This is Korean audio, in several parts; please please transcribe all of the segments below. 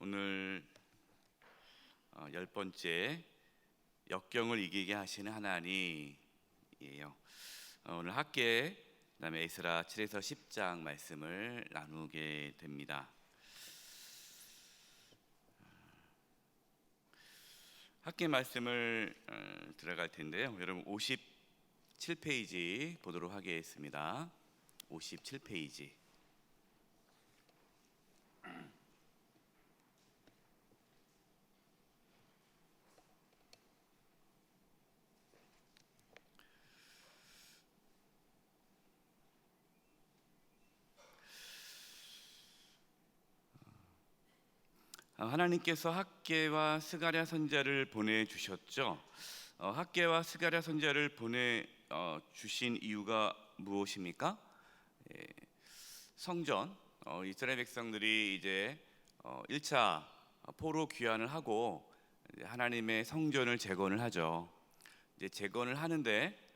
오늘 10번째 역경을 이기게 하시는 하나님이에요. 오늘 학계 그다음에 에스라 7에서 10장 말씀을 나누게 됩니다. 학계 말씀을 들어갈 텐데요. 여러분 57페이지 보도록 하겠습니다. 57페이지. 하나님께서 학개와 스가랴 선지자를 보내주셨죠. 학개와 스가랴 선지자를 보내주신 이유가 무엇입니까? 성전, 이스라엘 백성들이 이제 1차 포로 귀환을 하고 하나님의 성전을 재건을 하죠. 이제 재건을 하는데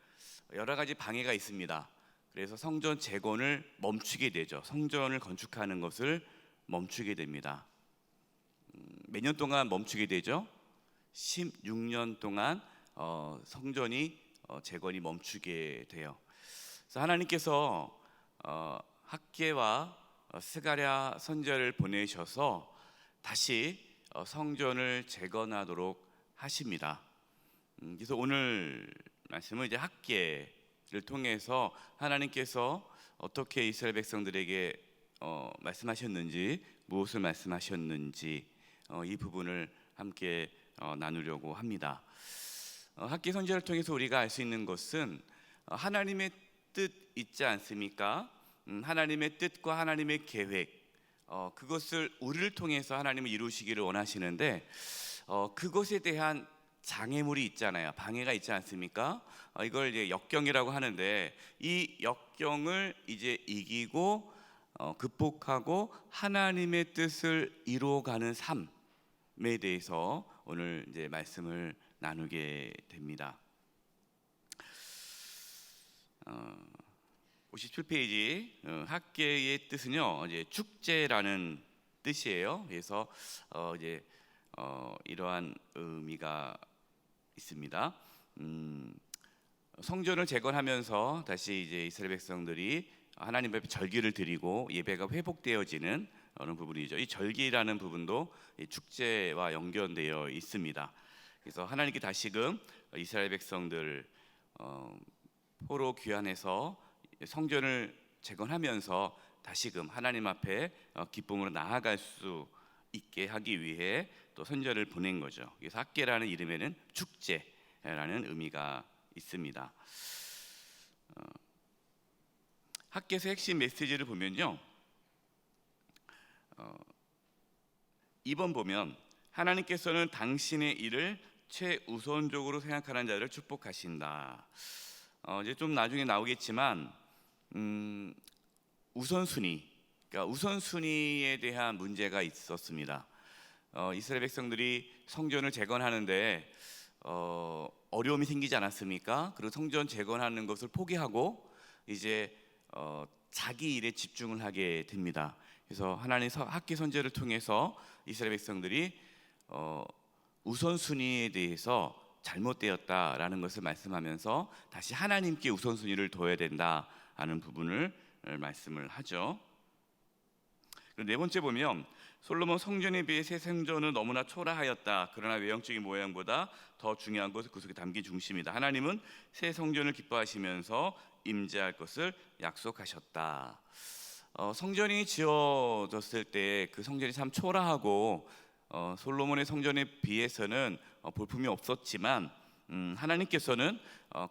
여러 가지 방해가 있습니다. 그래서 성전 재건을 멈추게 되죠. 성전을 건축하는 것을 멈추게 됩니다. 몇 년 동안 멈추게 되죠? 16년 동안 성전이 재건이 멈추게 돼요. 그래서 하나님께서 학개와 스가랴 선지자를 보내셔서 다시 성전을 재건하도록 하십니다. 그래서 오늘 말씀은 이제 학개를 통해서 하나님께서 어떻게 이스라엘 백성들에게 말씀하셨는지, 무엇을 말씀하셨는지 이 부분을 함께 나누려고 합니다. 학개 선지자를 통해서 우리가 알 수 있는 것은 하나님의 뜻 있지 않습니까? 하나님의 뜻과 하나님의 계획, 그것을 우리를 통해서 하나님은 이루시기를 원하시는데 그것에 대한 장애물이 있잖아요. 방해가 있지 않습니까? 이걸 이제 역경이라고 하는데 이 역경을 이제 이기고 극복하고 하나님의 뜻을 이루어가는 삶에 대해서 오늘 이제 말씀을 나누게 됩니다. 57페이지 학개의 뜻은요, 이제 축제라는 뜻이에요. 그래서 이제 이러한 의미가 있습니다. 성전을 재건하면서 다시 이제 이스라엘 백성들이 하나님 앞에 절기를 드리고 예배가 회복되어지는 어느 부분이죠. 이 절기라는 부분도 이 축제와 연결되어 있습니다. 그래서 하나님께 다시금 이스라엘 백성들 포로 귀환해서 성전을 재건하면서 다시금 하나님 앞에 기쁨으로 나아갈 수 있게 하기 위해 또 선지자를 보낸 거죠. 그래서 학개라는 이름에는 축제라는 의미가 있습니다. 학개에서 핵심 메시지를 보면요, 2번 보면 하나님께서는 당신의 일을 최우선적으로 생각하는 자를 축복하신다. 이제 좀 나중에 나오겠지만 우선순위, 그러니까 우선순위에 대한 문제가 있었습니다. 이스라엘 백성들이 성전을 재건하는데 어려움이 생기지 않았습니까? 그리고 성전 재건하는 것을 포기하고 이제 자기 일에 집중을 하게 됩니다. 그래서 하나님 학개 선지자를 통해서 이스라엘 백성들이 우선순위에 대해서 잘못되었다라는 것을 말씀하면서 다시 하나님께 우선순위를 둬야 된다라는 부분을 말씀을 하죠. 그리고 네 번째 보면 솔로몬 성전에 비해 새 성전은 너무나 초라하였다. 그러나 외형적인 모양보다 더 중요한 것은 그 속에 담긴 중심이다. 하나님은 새 성전을 기뻐하시면서 임재할 것을 약속하셨다. 성전이 지어졌을 때 그 성전이 참 초라하고 솔로몬의 성전에 비해서는 볼품이 없었지만 하나님께서는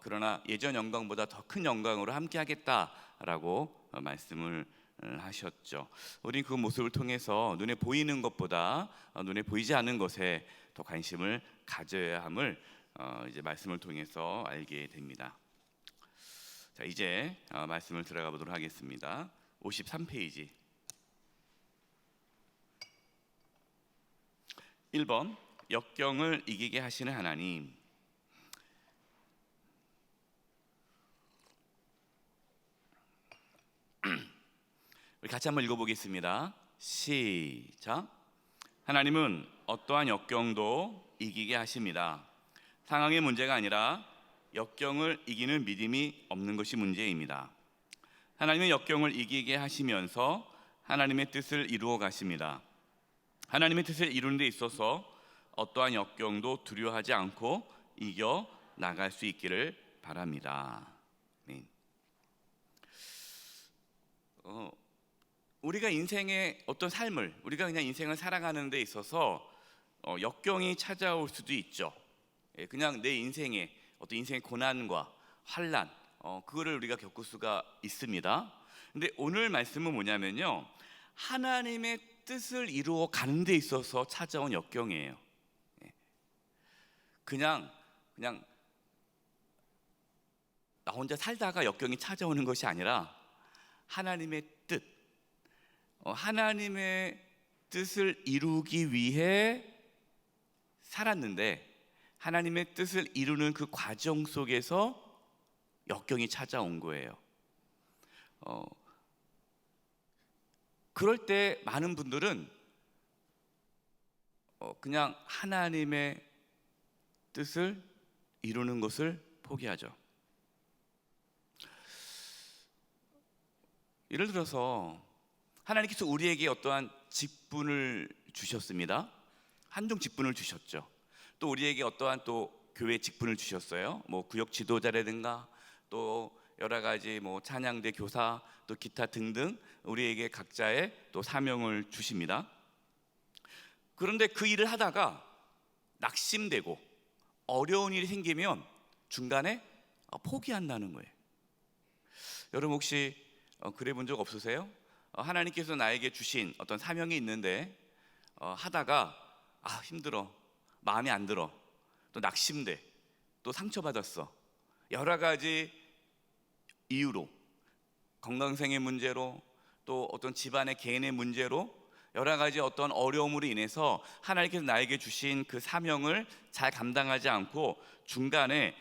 그러나 예전 영광보다 더 큰 영광으로 함께 하겠다라고 말씀을 하셨죠. 우리는 그 모습을 통해서 눈에 보이는 것보다 눈에 보이지 않는 것에 더 관심을 가져야 함을 이제 말씀을 통해서 알게 됩니다. 자, 이제 말씀을 들어가 보도록 하겠습니다. 53페이지 1번 역경을 이기게 하시는 하나님. 우리 같이 한번 읽어보겠습니다. 시작. 하나님은 어떠한 역경도 이기게 하십니다. 상황의 문제가 아니라 역경을 이기는 믿음이 없는 것이 문제입니다. 하나님은 역경을 이기게 하시면서 하나님의 뜻을 이루어 가십니다. 하나님의 뜻을 이루는 데 있어서 어떠한 역경도 두려워하지 않고 이겨 나갈 수 있기를 바랍니다. 우리가 인생의 어떤 삶을, 우리가 그냥 인생을 살아가는 데 있어서 역경이 찾아올 수도 있죠. 그냥 내 인생의 어떤 인생의 고난과 환난, 그거를 우리가 겪을 수가 있습니다. 근데 오늘 말씀은 뭐냐면요, 하나님의 뜻을 이루어 가는 데 있어서 찾아온 역경이에요. 그냥 나 혼자 살다가 역경이 찾아오는 것이 아니라 하나님의 뜻, 하나님의 뜻을 이루기 위해 살았는데 하나님의 뜻을 이루는 그 과정 속에서 역경이 찾아온 거예요. 그럴 때 많은 분들은 그냥 하나님의 뜻을 이루는 것을 포기하죠. 예를 들어서 하나님께서 우리에게 어떠한 직분을 주셨습니다. 한종 직분을 주셨죠. 또 우리에게 어떠한 또 교회 직분을 주셨어요. 뭐 구역 지도자라든가 또 여러 가지 뭐 찬양대 교사 또 기타 등등 우리에게 각자의 또 사명을 주십니다. 그런데 그 일을 하다가 낙심되고 어려운 일이 생기면 중간에 포기한다는 거예요. 여러분 혹시 그래 본 적 없으세요? 하나님께서 나에게 주신 어떤 사명이 있는데 하다가 힘들어, 마음에 안 들어, 또 낙심돼, 또 상처받았어, 여러 가지 이유로, 건강상의 문제로, 또 어떤 집안의 개인의 문제로 여러 가지 어떤 어려움으로 인해서 하나님께서 나에게 주신 그 사명을 잘 감당하지 않고 중간에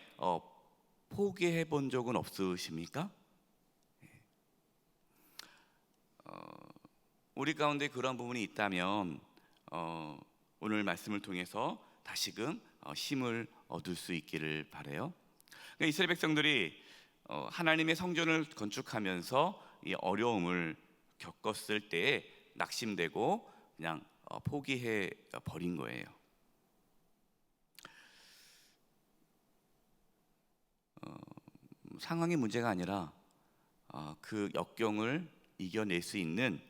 포기해 본 적은 없으십니까? 우리 가운데 그런 부분이 있다면 오늘 말씀을 통해서 다시금 힘을 얻을 수 있기를 바라요. 그러니까 이스라엘 백성들이 하나님의 성전을 건축하면서 이 어려움을 겪었을 때에 낙심되고 그냥 포기해 버린 거예요. 상황의 문제가 아니라 그 역경을 이겨낼 수 있는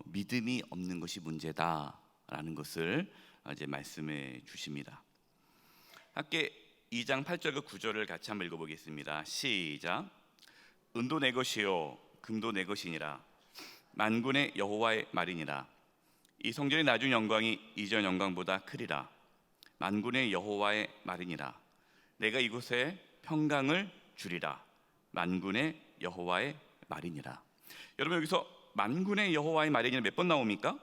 믿음이 없는 것이 문제다라는 것을 이제 말씀해 주십니다. 함께 2장 8절과 9절을 같이 한번 읽어보겠습니다. 시작. 은도 내 것이요 금도 내 것이니라. 만군의 여호와의 말이니라. 이 성전의 나중 영광이 이전 영광보다 크리라. 만군의 여호와의 말이니라. 내가 이곳에 평강을 주리라. 만군의 여호와의 말이니라. 여러분 여기서 만군의 여호와의 말이니라 몇 번 나옵니까?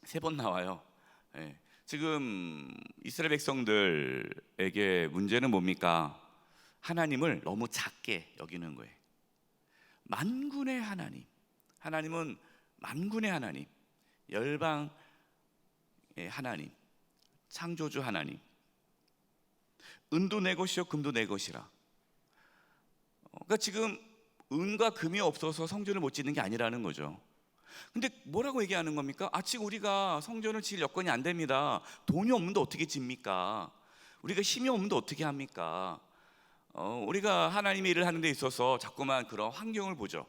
3번 나와요. 지금 이스라엘 백성들에게 문제는 뭡니까? 하나님을 너무 작게 여기는 거예요. 만군의 하나님, 하나님은 만군의 하나님, 열방의 하나님, 창조주 하나님. 은도 내 것이요 금도 내 것이라. 그러니까 지금 은과 금이 없어서 성전을 못 짓는 게 아니라는 거죠. 근데 뭐라고 얘기하는 겁니까? 지금 우리가 성전을 지을 여건이 안 됩니다. 돈이 없는데 어떻게 짓니까? 우리가 힘이 없는데 어떻게 합니까? 우리가 하나님의 일을 하는 데 있어서 자꾸만 그런 환경을 보죠.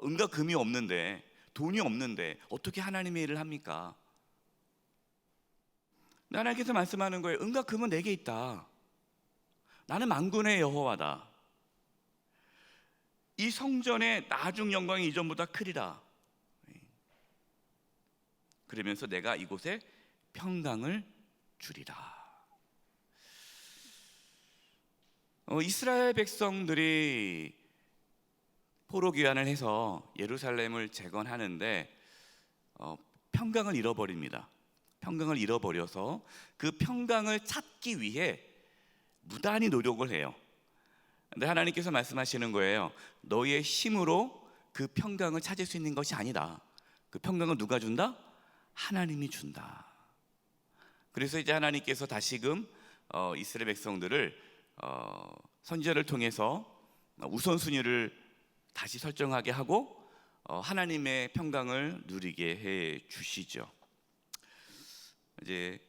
은과 금이 없는데, 돈이 없는데 어떻게 하나님의 일을 합니까? 하나님께서 말씀하는 거예요. 은과 금은 내게 있다. 나는 만군의 여호와다. 이 성전의 나중 영광이 이전보다 크리라. 그러면서 내가 이곳에 평강을 주리라. 이스라엘 백성들이 포로 귀환을 해서 예루살렘을 재건하는데 평강을 잃어버립니다. 평강을 잃어버려서 그 평강을 찾기 위해 무단히 노력을 해요. 근데 하나님께서 말씀하시는 거예요. 너희의 힘으로 그 평강을 찾을 수 있는 것이 아니다. 그 평강은 누가 준다? 하나님이 준다. 그래서 이제 하나님께서 다시금 이스라엘 백성들을 선지자를 통해서 우선순위를 다시 설정하게 하고 하나님의 평강을 누리게 해 주시죠. 이제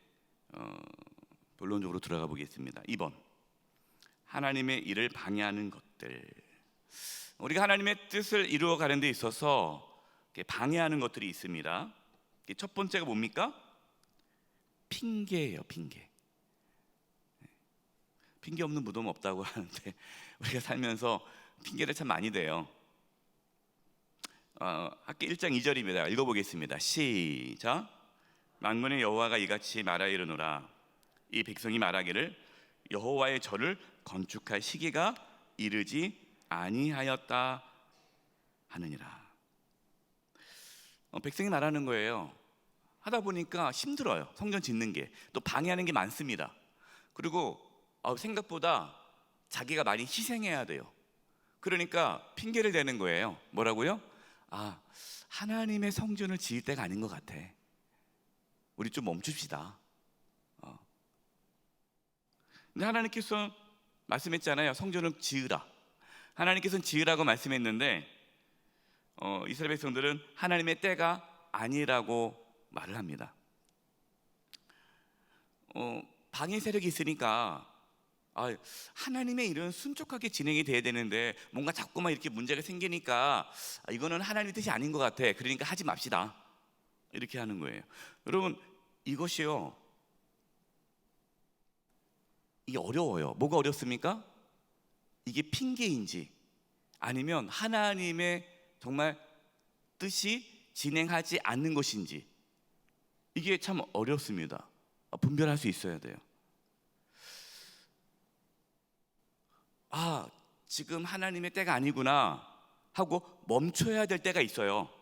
본론적으로 들어가 보겠습니다. 2번, 하나님의 일을 방해하는 것들. 우리가 하나님의 뜻을 이루어가는 데 있어서 방해하는 것들이 있습니다. 첫 번째가 뭡니까? 핑계예요. 핑계 없는 무덤 없다고 하는데 우리가 살면서 핑계를 참 많이 대요. 학기 1장 2절입니다. 읽어보겠습니다. 시작. 만군의 여호와가 이같이 말하 이르노라. 이 백성이 말하기를 여호와의 절을 건축할 시기가 이르지 아니하였다 하느니라. 백성이 말하는 거예요. 하다 보니까 힘들어요. 성전 짓는 게. 또 방해하는 게 많습니다. 그리고 생각보다 자기가 많이 희생해야 돼요. 그러니까 핑계를 대는 거예요. 뭐라고요? 하나님의 성전을 지을 때가 아닌 것 같아. 우리 좀 멈춥시다. 근데 하나님께서 말씀했잖아요. 성전을 지으라. 하나님께서는 지으라고 말씀했는데 이스라엘 백성들은 하나님의 때가 아니라고 말을 합니다. 방해 세력이 있으니까 하나님의 일은 순종하게 진행이 돼야 되는데 뭔가 자꾸만 이렇게 문제가 생기니까 이거는 하나님의 뜻이 아닌 것 같아. 그러니까 하지 맙시다. 이렇게 하는 거예요. 여러분, 이것이요, 이게 어려워요. 뭐가 어렵습니까? 이게 핑계인지 아니면 하나님의 정말 뜻이 진행하지 않는 것인지, 이게 참 어렵습니다. 분별할 수 있어야 돼요. 지금 하나님의 때가 아니구나 하고 멈춰야 될 때가 있어요.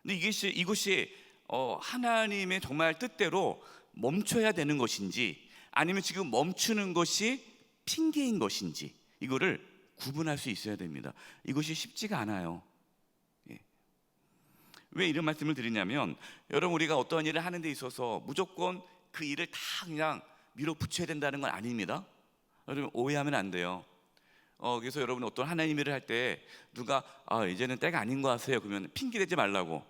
근데 이것이 하나님의 정말 뜻대로 멈춰야 되는 것인지 아니면 지금 멈추는 것이 핑계인 것인지, 이거를 구분할 수 있어야 됩니다. 이것이 쉽지가 않아요. 왜 이런 말씀을 드리냐면, 여러분, 우리가 어떤 일을 하는 데 있어서 무조건 그 일을 다 그냥 밀어붙여야 된다는 건 아닙니다. 여러분, 오해하면 안 돼요. 그래서 여러분, 어떤 하나님 일을 할 때 누가 이제는 때가 아닌 것 같아요 그러면 핑계 대지 말라고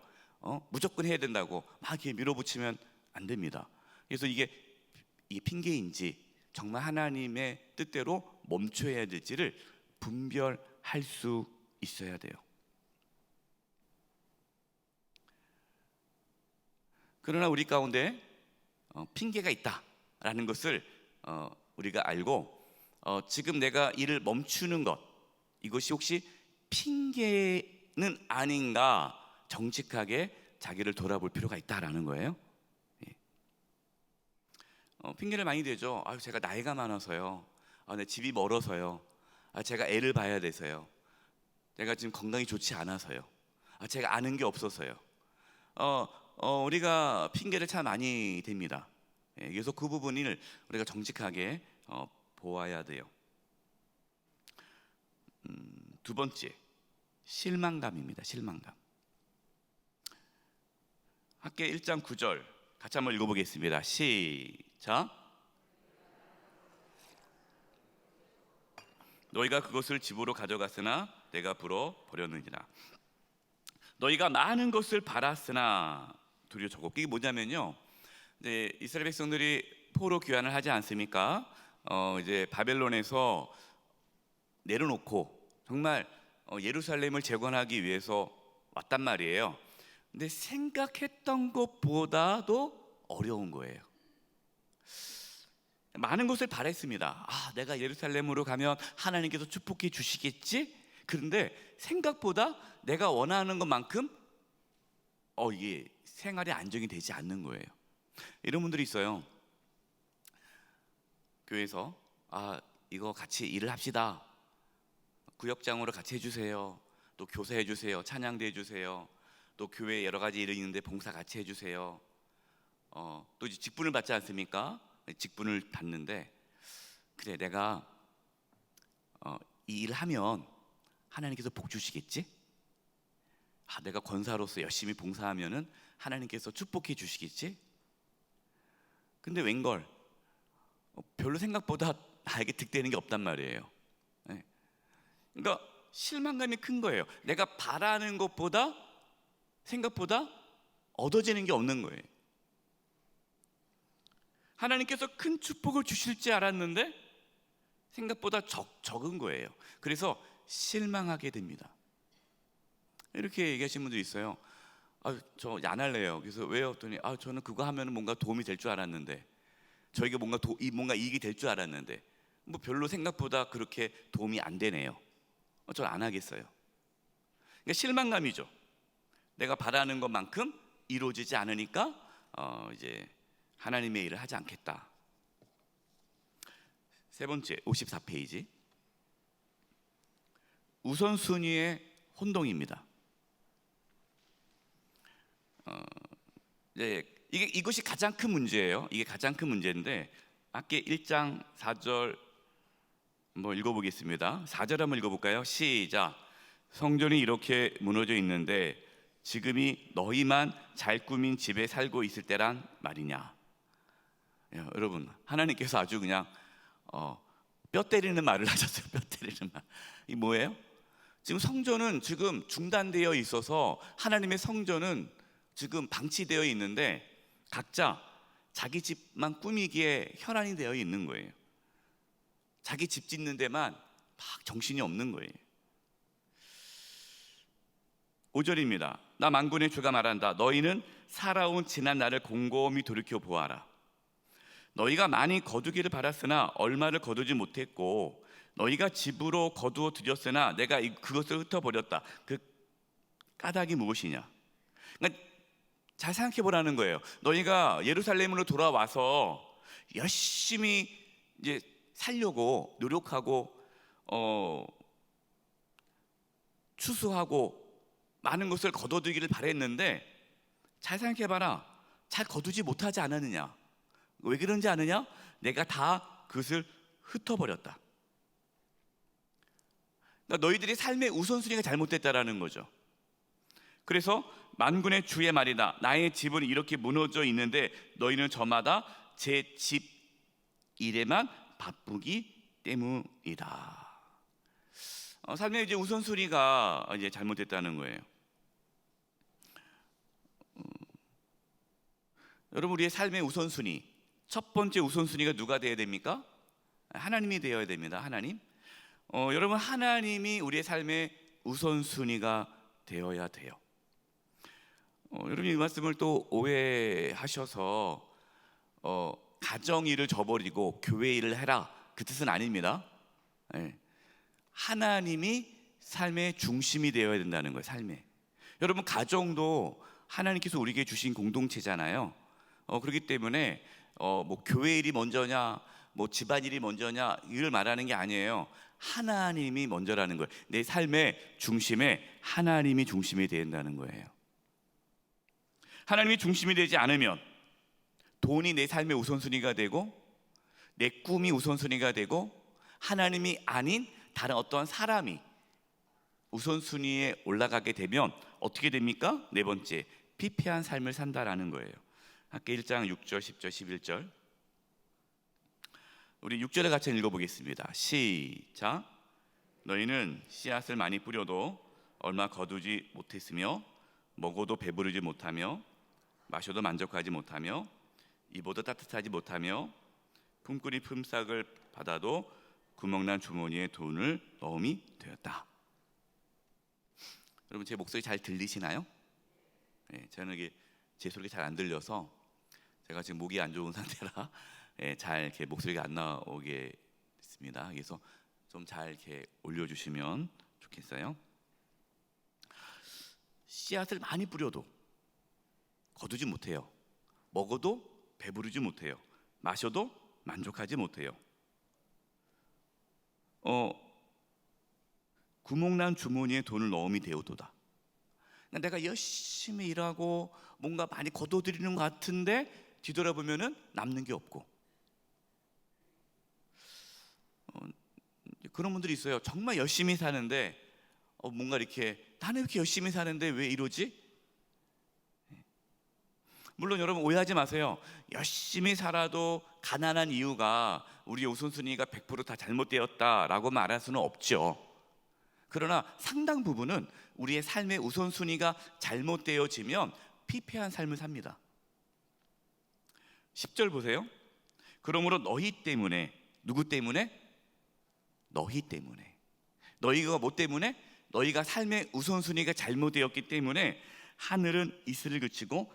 무조건 해야 된다고 막 이렇게 밀어붙이면 안 됩니다. 그래서 이게 핑계인지 정말 하나님의 뜻대로 멈춰야 될지를 분별할 수 있어야 돼요. 그러나 우리 가운데 핑계가 있다라는 것을 우리가 알고 지금 내가 일을 멈추는 것, 이것이 혹시 핑계는 아닌가 정직하게 자기를 돌아볼 필요가 있다라는 거예요. 핑계를 많이 대죠. 제가 나이가 많아서요. 내 집이 멀어서요. 제가 애를 봐야 돼서요. 내가 지금 건강이 좋지 않아서요. 제가 아는 게 없어서요. 우리가 핑계를 참 많이 댑니다. 그래서 그 부분을 우리가 정직하게 보아야 돼요. 두 번째, 실망감입니다. 실망감. 학계 1장 9절 같이 한번 읽어보겠습니다. 시작. 너희가 그것을 집으로 가져갔으나 내가 불어 버렸느니라. 너희가 많은 것을 바랐으나 두려워 적었고, 이게 뭐냐면요, 이제 이스라엘 백성들이 포로 귀환을 하지 않습니까? 이제 바벨론에서 내려놓고 정말 예루살렘을 재건하기 위해서 왔단 말이에요. 근데 생각했던 것보다도 어려운 거예요. 많은 것을 바랬습니다. 내가 예루살렘으로 가면 하나님께서 축복해 주시겠지? 그런데 생각보다 내가 원하는 것만큼 이게 생활에 안정이 되지 않는 거예요. 이런 분들이 있어요. 교회에서 이거 같이 일을 합시다. 구역장으로 같이 해주세요. 또 교사 해주세요. 찬양대 해주세요. 또 교회에 여러 가지 일이 있는데 봉사 같이 해주세요. 또 이제 직분을 받지 않습니까? 직분을 받는데, 그래, 내가 이 일을 하면 하나님께서 복 주시겠지? 내가 권사로서 열심히 봉사하면은 하나님께서 축복해 주시겠지? 근데 웬걸 별로 생각보다 나에게 득되는 게 없단 말이에요. 네. 그러니까 실망감이 큰 거예요. 내가 바라는 것보다 생각보다 얻어지는 게 없는 거예요. 하나님께서 큰 축복을 주실 줄 알았는데 생각보다 적은 거예요. 그래서 실망하게 됩니다. 이렇게 얘기하시는 분들이 있어요. 저 안 할래요. 그래서 왜요? 했더니 저는 그거 하면 뭔가 도움이 될 줄 알았는데, 저에게 뭔가 이익이 될 줄 알았는데 뭐 별로 생각보다 그렇게 도움이 안 되네요. 저는 안 하겠어요. 그러니까 실망감이죠. 내가 바라는 것만큼 이루어지지 않으니까 이제 하나님의 일을 하지 않겠다. 세 번째, 54페이지. 우선순위의 혼동입니다. 이것이 가장 큰 문제예요. 이게 가장 큰 문제인데, 아까 1장 4절 한번 읽어보겠습니다. 4절 한번 읽어볼까요? 시작. 성전이 이렇게 무너져 있는데 지금이 너희만 잘 꾸민 집에 살고 있을 때란 말이냐. 여러분, 하나님께서 아주 그냥 뼈 때리는 말을 하셨어요. 뼈 때리는 말. 이 뭐예요? 지금 성전은 지금 중단되어 있어서, 하나님의 성전은 지금 방치되어 있는데 각자 자기 집만 꾸미기에 혈안이 되어 있는 거예요. 자기 집 짓는 데만 막 정신이 없는 거예요. 5절입니다. 나 만군의 주가 말한다. 너희는 살아온 지난 날을 곰곰이 돌이켜 보아라. 너희가 많이 거두기를 바랐으나 얼마를 거두지 못했고, 너희가 집으로 거두어 들였으나 내가 그것을 흩어버렸다. 그 까닭이 무엇이냐? 그러니까 잘 생각해 보라는 거예요. 너희가 예루살렘으로 돌아와서 열심히 이제 살려고 노력하고 추수하고 많은 것을 거둬들이기를 바랬는데, 잘 생각해 봐라. 잘 거두지 못하지 않았느냐? 왜 그런지 아느냐? 내가 다 그것을 흩어버렸다. 그러니까 너희들이 삶의 우선순위가 잘못됐다라는 거죠. 그래서 만군의 주의 말이다. 나의 집은 이렇게 무너져 있는데 너희는 저마다 제 집 일에만 바쁘기 때문이다. 삶의 이제 우선순위가 이제 잘못됐다는 거예요. 여러분, 우리의 삶의 우선순위, 첫 번째 우선순위가 누가 되어야 됩니까? 하나님이 되어야 됩니다. 하나님. 여러분, 하나님이 우리의 삶의 우선순위가 되어야 돼요. 여러분이 이 말씀을 또 오해하셔서 가정 일을 저버리고 교회 일을 해라, 그 뜻은 아닙니다. 하나님이 삶의 중심이 되어야 된다는 거예요. 삶의. 여러분, 가정도 하나님께서 우리에게 주신 공동체잖아요. 그렇기 때문에 뭐 교회 일이 먼저냐, 뭐 집안일이 먼저냐, 이걸 말하는 게 아니에요. 하나님이 먼저라는 거예요. 내 삶의 중심에 하나님이 중심이 되어야 된다는 거예요. 하나님이 중심이 되지 않으면 돈이 내 삶의 우선순위가 되고, 내 꿈이 우선순위가 되고, 하나님이 아닌 다른 어떤 사람이 우선순위에 올라가게 되면 어떻게 됩니까? 네 번째, 피폐한 삶을 산다라는 거예요. 아까 1장 6절, 10절, 11절. 우리 6절에 같이 읽어보겠습니다. 시작. 너희는 씨앗을 많이 뿌려도 얼마 거두지 못했으며, 먹어도 배부르지 못하며, 마셔도 만족하지 못하며, 입어도 따뜻하지 못하며, 품꾼이 품삯을 받아도 구멍난 주머니에 돈을 넣음이 되었다. 여러분, 제 목소리 잘 들리시나요? 저는 이게 제 소리가 잘 안 들려서, 제가 지금 목이 안 좋은 상태라 잘 이렇게 목소리가 안 나오게 됐습니다. 그래서 좀 잘 이렇게 올려주시면 좋겠어요. 씨앗을 많이 뿌려도 거두지 못해요. 먹어도 배부르지 못해요. 마셔도 만족하지 못해요. 구멍난 주머니에 돈을 넣음이 되어도다. 내가 열심히 일하고 뭔가 많이 거둬들이는 것 같은데 뒤돌아보면은 남는 게 없고, 그런 분들이 있어요. 정말 열심히 사는데 뭔가 이렇게 나는 이렇게 열심히 사는데 왜 이러지? 물론 여러분 오해하지 마세요. 열심히 살아도 가난한 이유가 우리의 우선순위가 100%다 잘못되었다라고 말할 수는 없죠. 그러나 상당 부분은 우리의 삶의 우선순위가 잘못되어지면 피폐한 삶을 삽니다. 10절 보세요. 그러므로 너희 때문에, 누구 때문에? 너희 때문에. 너희가 뭐 때문에? 너희가 삶의 우선순위가 잘못되었기 때문에 하늘은 이슬을 그치고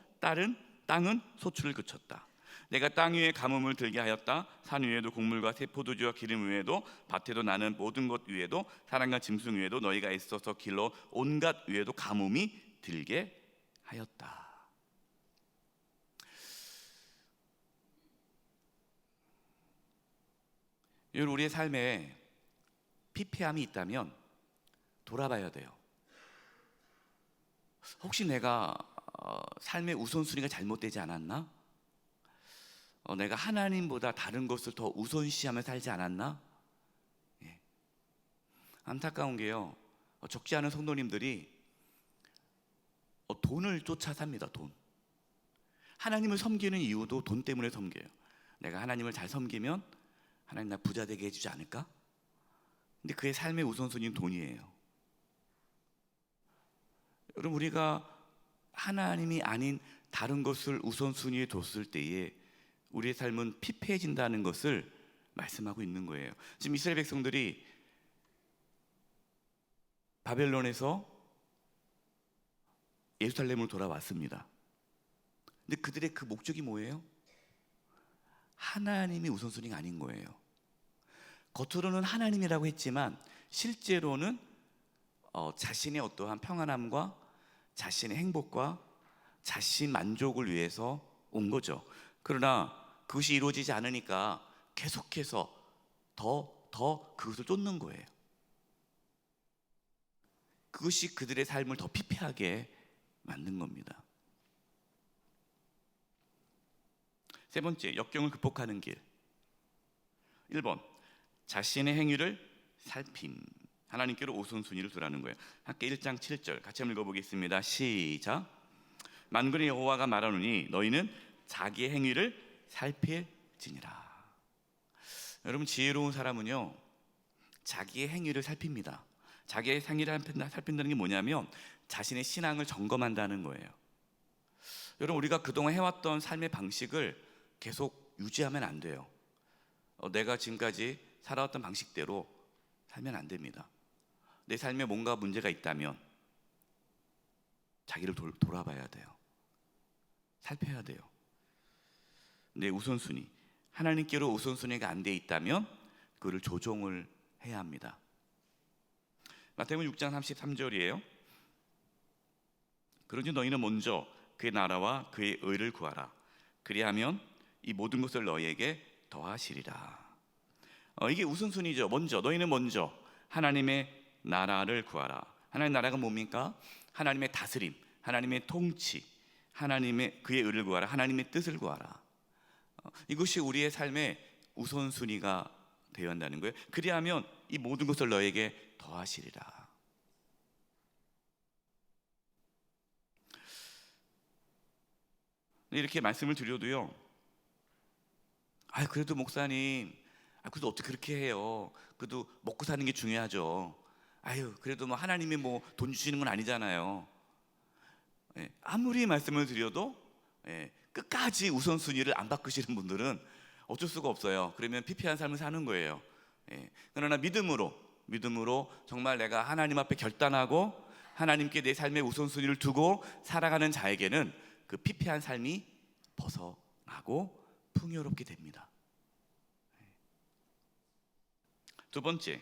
땅은 소출을 그쳤다. 내가 땅 위에 가뭄을 들게 하였다. 산 위에도 곡물과 새 포도주와 기름 위에도 밭에도 나는 모든 것 위에도 사람과 짐승 위에도 너희가 애써서 길러 온갖 위에도 가뭄이 들게 하였다. 여러분, 우리의 삶에 피폐함이 있다면 돌아봐야 돼요. 혹시 내가 삶의 우선순위가 잘못되지 않았나? 내가 하나님보다 다른 것을 더 우선시하며 살지 않았나? 예. 안타까운 게요, 적지 않은 성도님들이 돈을 쫓아 삽니다. 돈. 하나님을 섬기는 이유도 돈 때문에 섬겨요. 내가 하나님을 잘 섬기면 하나님 나 부자 되게 해주지 않을까? 근데 그의 삶의 우선순위는 돈이에요. 여러분, 우리가 하나님이 아닌 다른 것을 우선순위에 뒀을 때에 우리의 삶은 피폐해진다는 것을 말씀하고 있는 거예요. 지금 이스라엘 백성들이 바벨론에서 예루살렘으로 돌아왔습니다. 근데 그들의 그 목적이 뭐예요? 하나님이 우선순위가 아닌 거예요. 겉으로는 하나님이라고 했지만 실제로는 자신의 어떠한 평안함과 자신의 행복과 자신 만족을 위해서 온 거죠. 그러나 그것이 이루어지지 않으니까 계속해서 더 그것을 쫓는 거예요. 그것이 그들의 삶을 더 피폐하게 만든 겁니다. 세 번째, 역경을 극복하는 길. 1번, 자신의 행위를 살핌. 하나님께로 우선순위를 두라는 거예요. 함께 1장 7절 같이 한번 읽어보겠습니다. 시작. 만군의 여호와가 말하노니 너희는 자기의 행위를 살필지니라. 여러분, 지혜로운 사람은요, 자기의 행위를 살핍니다. 자기의 행위를 살핀다는 게 뭐냐면 자신의 신앙을 점검한다는 거예요. 여러분, 우리가 그동안 해왔던 삶의 방식을 계속 유지하면 안 돼요. 내가 지금까지 살아왔던 방식대로 살면 안 됩니다. 내 삶에 뭔가 문제가 있다면 자기를 돌아봐야 돼요. 살펴야 돼요. 내 우선순위, 하나님께로 우선순위가 안 돼 있다면 그를 조정을 해야 합니다. 마태복음 6장 33절이에요. 그러니 너희는 먼저 그의 나라와 그의 의를 구하라. 그리하면 이 모든 것을 너희에게 더하시리라. 이게 우선순위죠. 너희는 먼저 하나님의 나라를 구하라. 하나님의 나라가 뭡니까? 하나님의 다스림, 하나님의 통치, 하나님의 그의 의를 구하라. 하나님의 뜻을 구하라. 이것이 우리의 삶의 우선순위가 되어야 한다는 거예요. 그리하면 이 모든 것을 너에게 더하시리라. 이렇게 말씀을 드려도요, 그래도 목사님, 그래도 어떻게 그렇게 해요? 그래도 먹고 사는 게 중요하죠. 그래도 뭐 하나님이 뭐 돈 주시는 건 아니잖아요. 아무리 말씀을 드려도 끝까지 우선순위를 안 바꾸시는 분들은 어쩔 수가 없어요. 그러면 피폐한 삶을 사는 거예요. 그러나 믿음으로 정말 내가 하나님 앞에 결단하고 하나님께 내 삶의 우선순위를 두고 살아가는 자에게는 그 피폐한 삶이 벗어나고 풍요롭게 됩니다. 두 번째,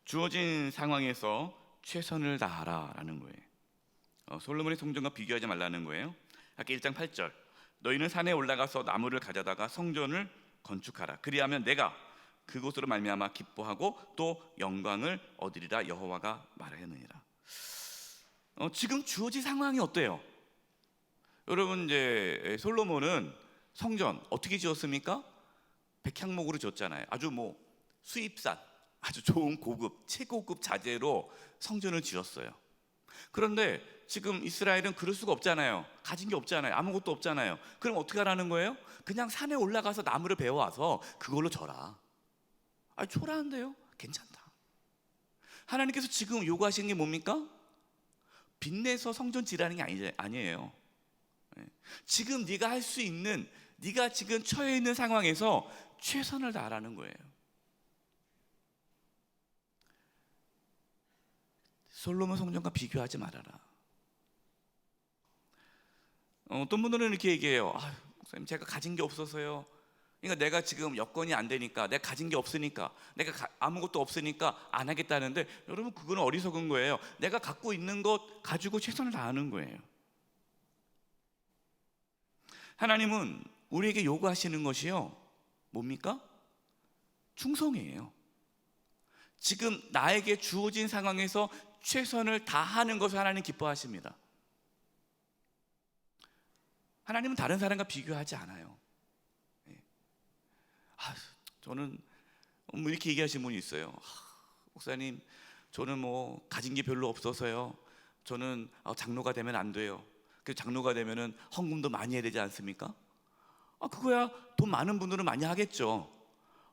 주어진 상황에서 최선을 다하라라는 거예요. 솔로몬의 성전과 비교하지 말라는 거예요. 아까 1장 8절, 너희는 산에 올라가서 나무를 가져다가 성전을 건축하라. 그리하면 내가 그곳으로 말미암아 기뻐하고 또 영광을 얻으리라. 여호와가 말하였느니라. 지금 주어진 상황이 어때요? 여러분, 이제 솔로몬은 성전 어떻게 지었습니까? 백향목으로 지었잖아요. 아주 수입산, 아주 좋은 고급, 최고급 자재로 성전을 지었어요. 그런데 지금 이스라엘은 그럴 수가 없잖아요. 가진 게 없잖아요. 아무것도 없잖아요. 그럼 어떻게 하라는 거예요? 그냥 산에 올라가서 나무를 베어와서 그걸로 져라. 초라한데요? 괜찮다. 하나님께서 지금 요구하시는 게 뭡니까? 빚내서 성전 지라는 게 아니에요. 지금 네가 할 수 있는, 네가 지금 처해 있는 상황에서 최선을 다하라는 거예요. 솔로몬 성전과 비교하지 말아라. 어떤 분들은 이렇게 얘기해요. 목사님, 제가 가진 게 없어서요. 그러니까 내가 지금 여건이 안 되니까, 내가 가진 게 없으니까, 내가 아무것도 없으니까 안 하겠다는데, 여러분, 그건 어리석은 거예요. 내가 갖고 있는 것 가지고 최선을 다하는 거예요. 하나님은 우리에게 요구하시는 것이요, 뭡니까? 충성이에요. 지금 나에게 주어진 상황에서 최선을 다하는 것을 하나님 기뻐하십니다. 하나님은 다른 사람과 비교하지 않아요. 저는 이렇게 얘기하시는 분이 있어요. 목사님, 저는 가진 게 별로 없어서요. 저는 장로가 되면 안 돼요. 장로가 되면은 헌금도 많이 해야 되지 않습니까? 그거야 돈 많은 분들은 많이 하겠죠.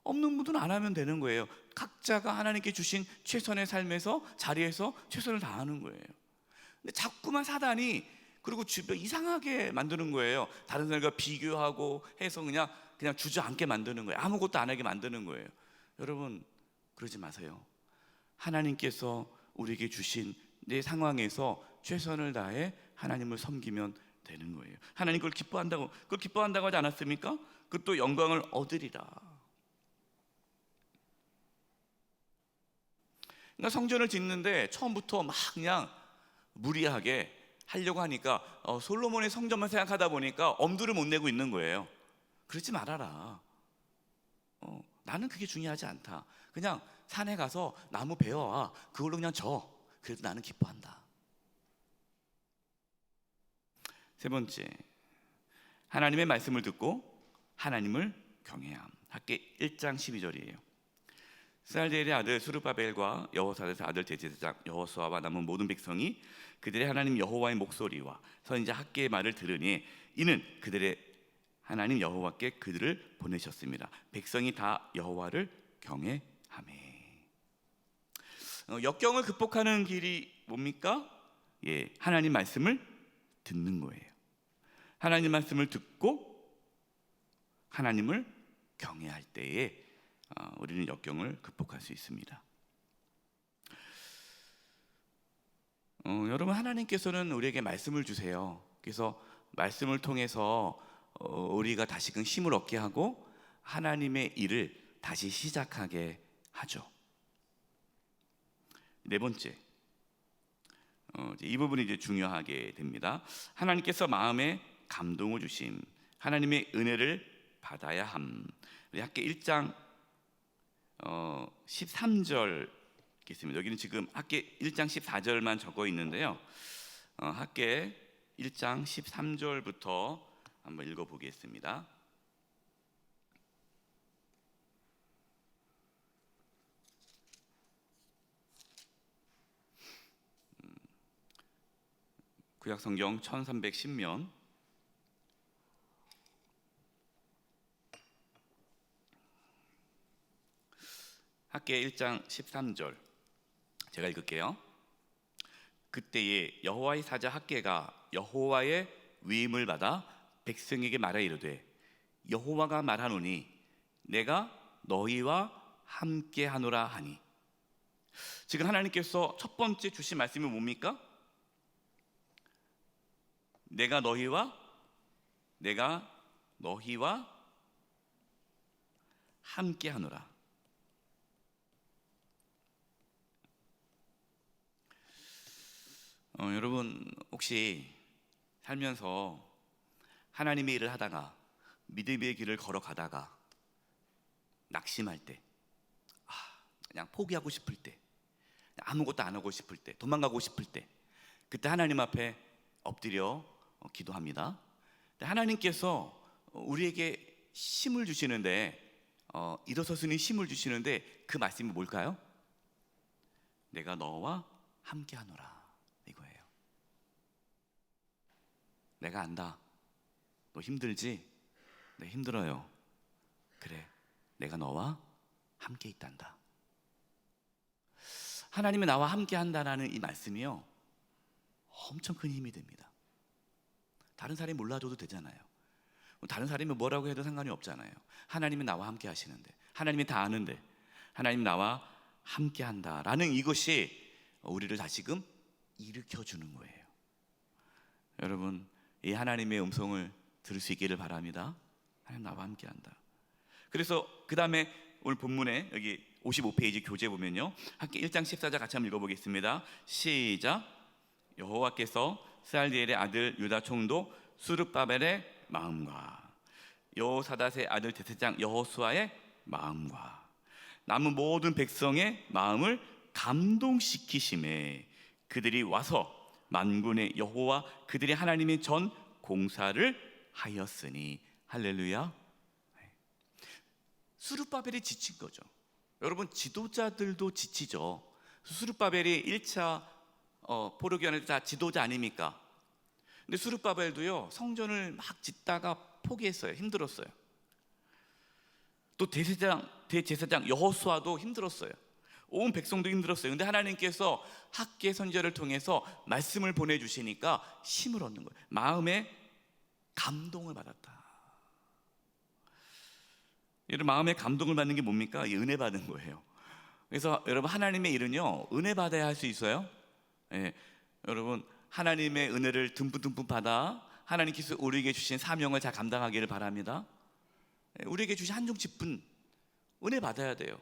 없는 분들은 안 하면 되는 거예요. 각자가 하나님께 주신 최선의 삶에서, 자리에서 최선을 다하는 거예요. 근데 자꾸만 사단이 그리고 주변 이상하게 만드는 거예요. 다른 사람과 비교하고 해서 그냥 주저앉게 만드는 거예요. 아무것도 안 하게 만드는 거예요. 여러분, 그러지 마세요. 하나님께서 우리에게 주신 내 상황에서 최선을 다해 하나님을 섬기면 되는 거예요. 하나님 그걸 기뻐한다고 하지 않았습니까? 그것도 영광을 얻으리라. 그러니까 성전을 짓는데 처음부터 막 그냥 무리하게 하려고 하니까 솔로몬의 성전만 생각하다 보니까 엄두를 못 내고 있는 거예요. 그러지 말아라. 나는 그게 중요하지 않다. 그냥 산에 가서 나무 베어와. 그걸로 그냥 져. 그래도 나는 기뻐한다. 세 번째, 하나님의 말씀을 듣고 하나님을 경외함. 학계 1장 12절이에요. 스알디엘의 아들 스룹바벨과 여호사의 아들 대제사장 여호수아와 남은 모든 백성이 그들의 하나님 여호와의 목소리와 선지자 학계의 말을 들으니 이는 그들의 하나님 여호와께 그들을 보내셨습니다. 백성이 다 여호와를 경외하매. 역경을 극복하는 길이 뭡니까? 하나님 말씀을 듣는 거예요. 하나님 말씀을 듣고 하나님을 경외할 때에 우리는 역경을 극복할 수 있습니다. 여러분, 하나님께서는 우리에게 말씀을 주세요. 그래서 말씀을 통해서 우리가 다시금 힘을 얻게 하고 하나님의 일을 다시 시작하게 하죠. 네 번째, 이 부분이 이제 중요하게 됩니다. 하나님께서 마음에 감동을 주심, 하나님의 은혜를 받아야 함. 우리 학계 1장 13절 있습니다. 여기는 지금 학계 1장 14절만 적어 있는데요. 학계 1장 13절부터 한번 읽어보겠습니다. 구약성경 1310면 학계 1장 13절 제가 읽을게요. 그때에 여호와의 사자 학계가 여호와의 위임을 받아 백성에게 말하 이르되 여호와가 말하노니 내가 너희와 함께 하노라 하니. 지금 하나님께서 첫 번째 주신 말씀이 뭡니까? 내가 너희와 함께 하노라. 여러분, 혹시 살면서 하나님의 일을 하다가 믿음의 길을 걸어가다가 낙심할 때, 그냥 포기하고 싶을 때, 아무것도 안 하고 싶을 때, 도망가고 싶을 때, 그때 하나님 앞에 엎드려 기도합니다. 하나님께서 우리에게 힘을 주시는데, 일어서서는 힘을 주시는데 그 말씀이 뭘까요? 내가 너와 함께 하노라, 이거예요. 내가 안다. 너 힘들지? 네, 힘들어요. 그래, 내가 너와 함께 있단다. 하나님이 나와 함께 한다라는 이 말씀이요, 엄청 큰 힘이 됩니다. 다른 사람이 몰라줘도 되잖아요. 다른 사람이 뭐라고 해도 상관이 없잖아요. 하나님이 나와 함께 하시는데, 하나님이 다 아는데, 하나님 나와 함께 한다라는 이것이 우리를 다시금 일으켜주는 거예요. 여러분, 이 하나님의 음성을 들을 수 있기를 바랍니다. 하나님 나와 함께 한다. 그래서 그 다음에 오늘 본문에 여기 55페이지 교재 보면요, 함께 1장 14절 같이 한번 읽어보겠습니다. 시작. 여호와께서 스알디엘의 아들 유다 총독 수룹바벨의 마음과 여호사닷의 아들 대제사장 여호수아의 마음과 남은 모든 백성의 마음을 감동시키심에 그들이 와서 만군의 여호와 그들이 하나님의 전 공사를 하였으니. 할렐루야. 수룹바벨이 지친 거죠. 여러분, 지도자들도 지치죠. 수룹바벨이 1차 포로기원의 다 지도자 아닙니까? 근데 수룹바벨도요, 성전을 막 짓다가 포기했어요. 힘들었어요. 또 대제사장 여호수아도 힘들었어요. 온 백성도 힘들었어요. 근데 하나님께서 학개 선지자를 통해서 말씀을 보내주시니까 힘을 얻는 거예요. 마음에 감동을 받았다. 여러분, 마음에 감동을 받는 게 뭡니까? 이 은혜 받은 거예요. 그래서 여러분, 하나님의 일은요, 은혜 받아야 할 수 있어요. 예, 여러분, 하나님의 은혜를 듬뿍듬뿍 받아 하나님께서 우리에게 주신 사명을 잘 감당하기를 바랍니다. 예, 우리에게 주신 한중 집분 은혜 받아야 돼요.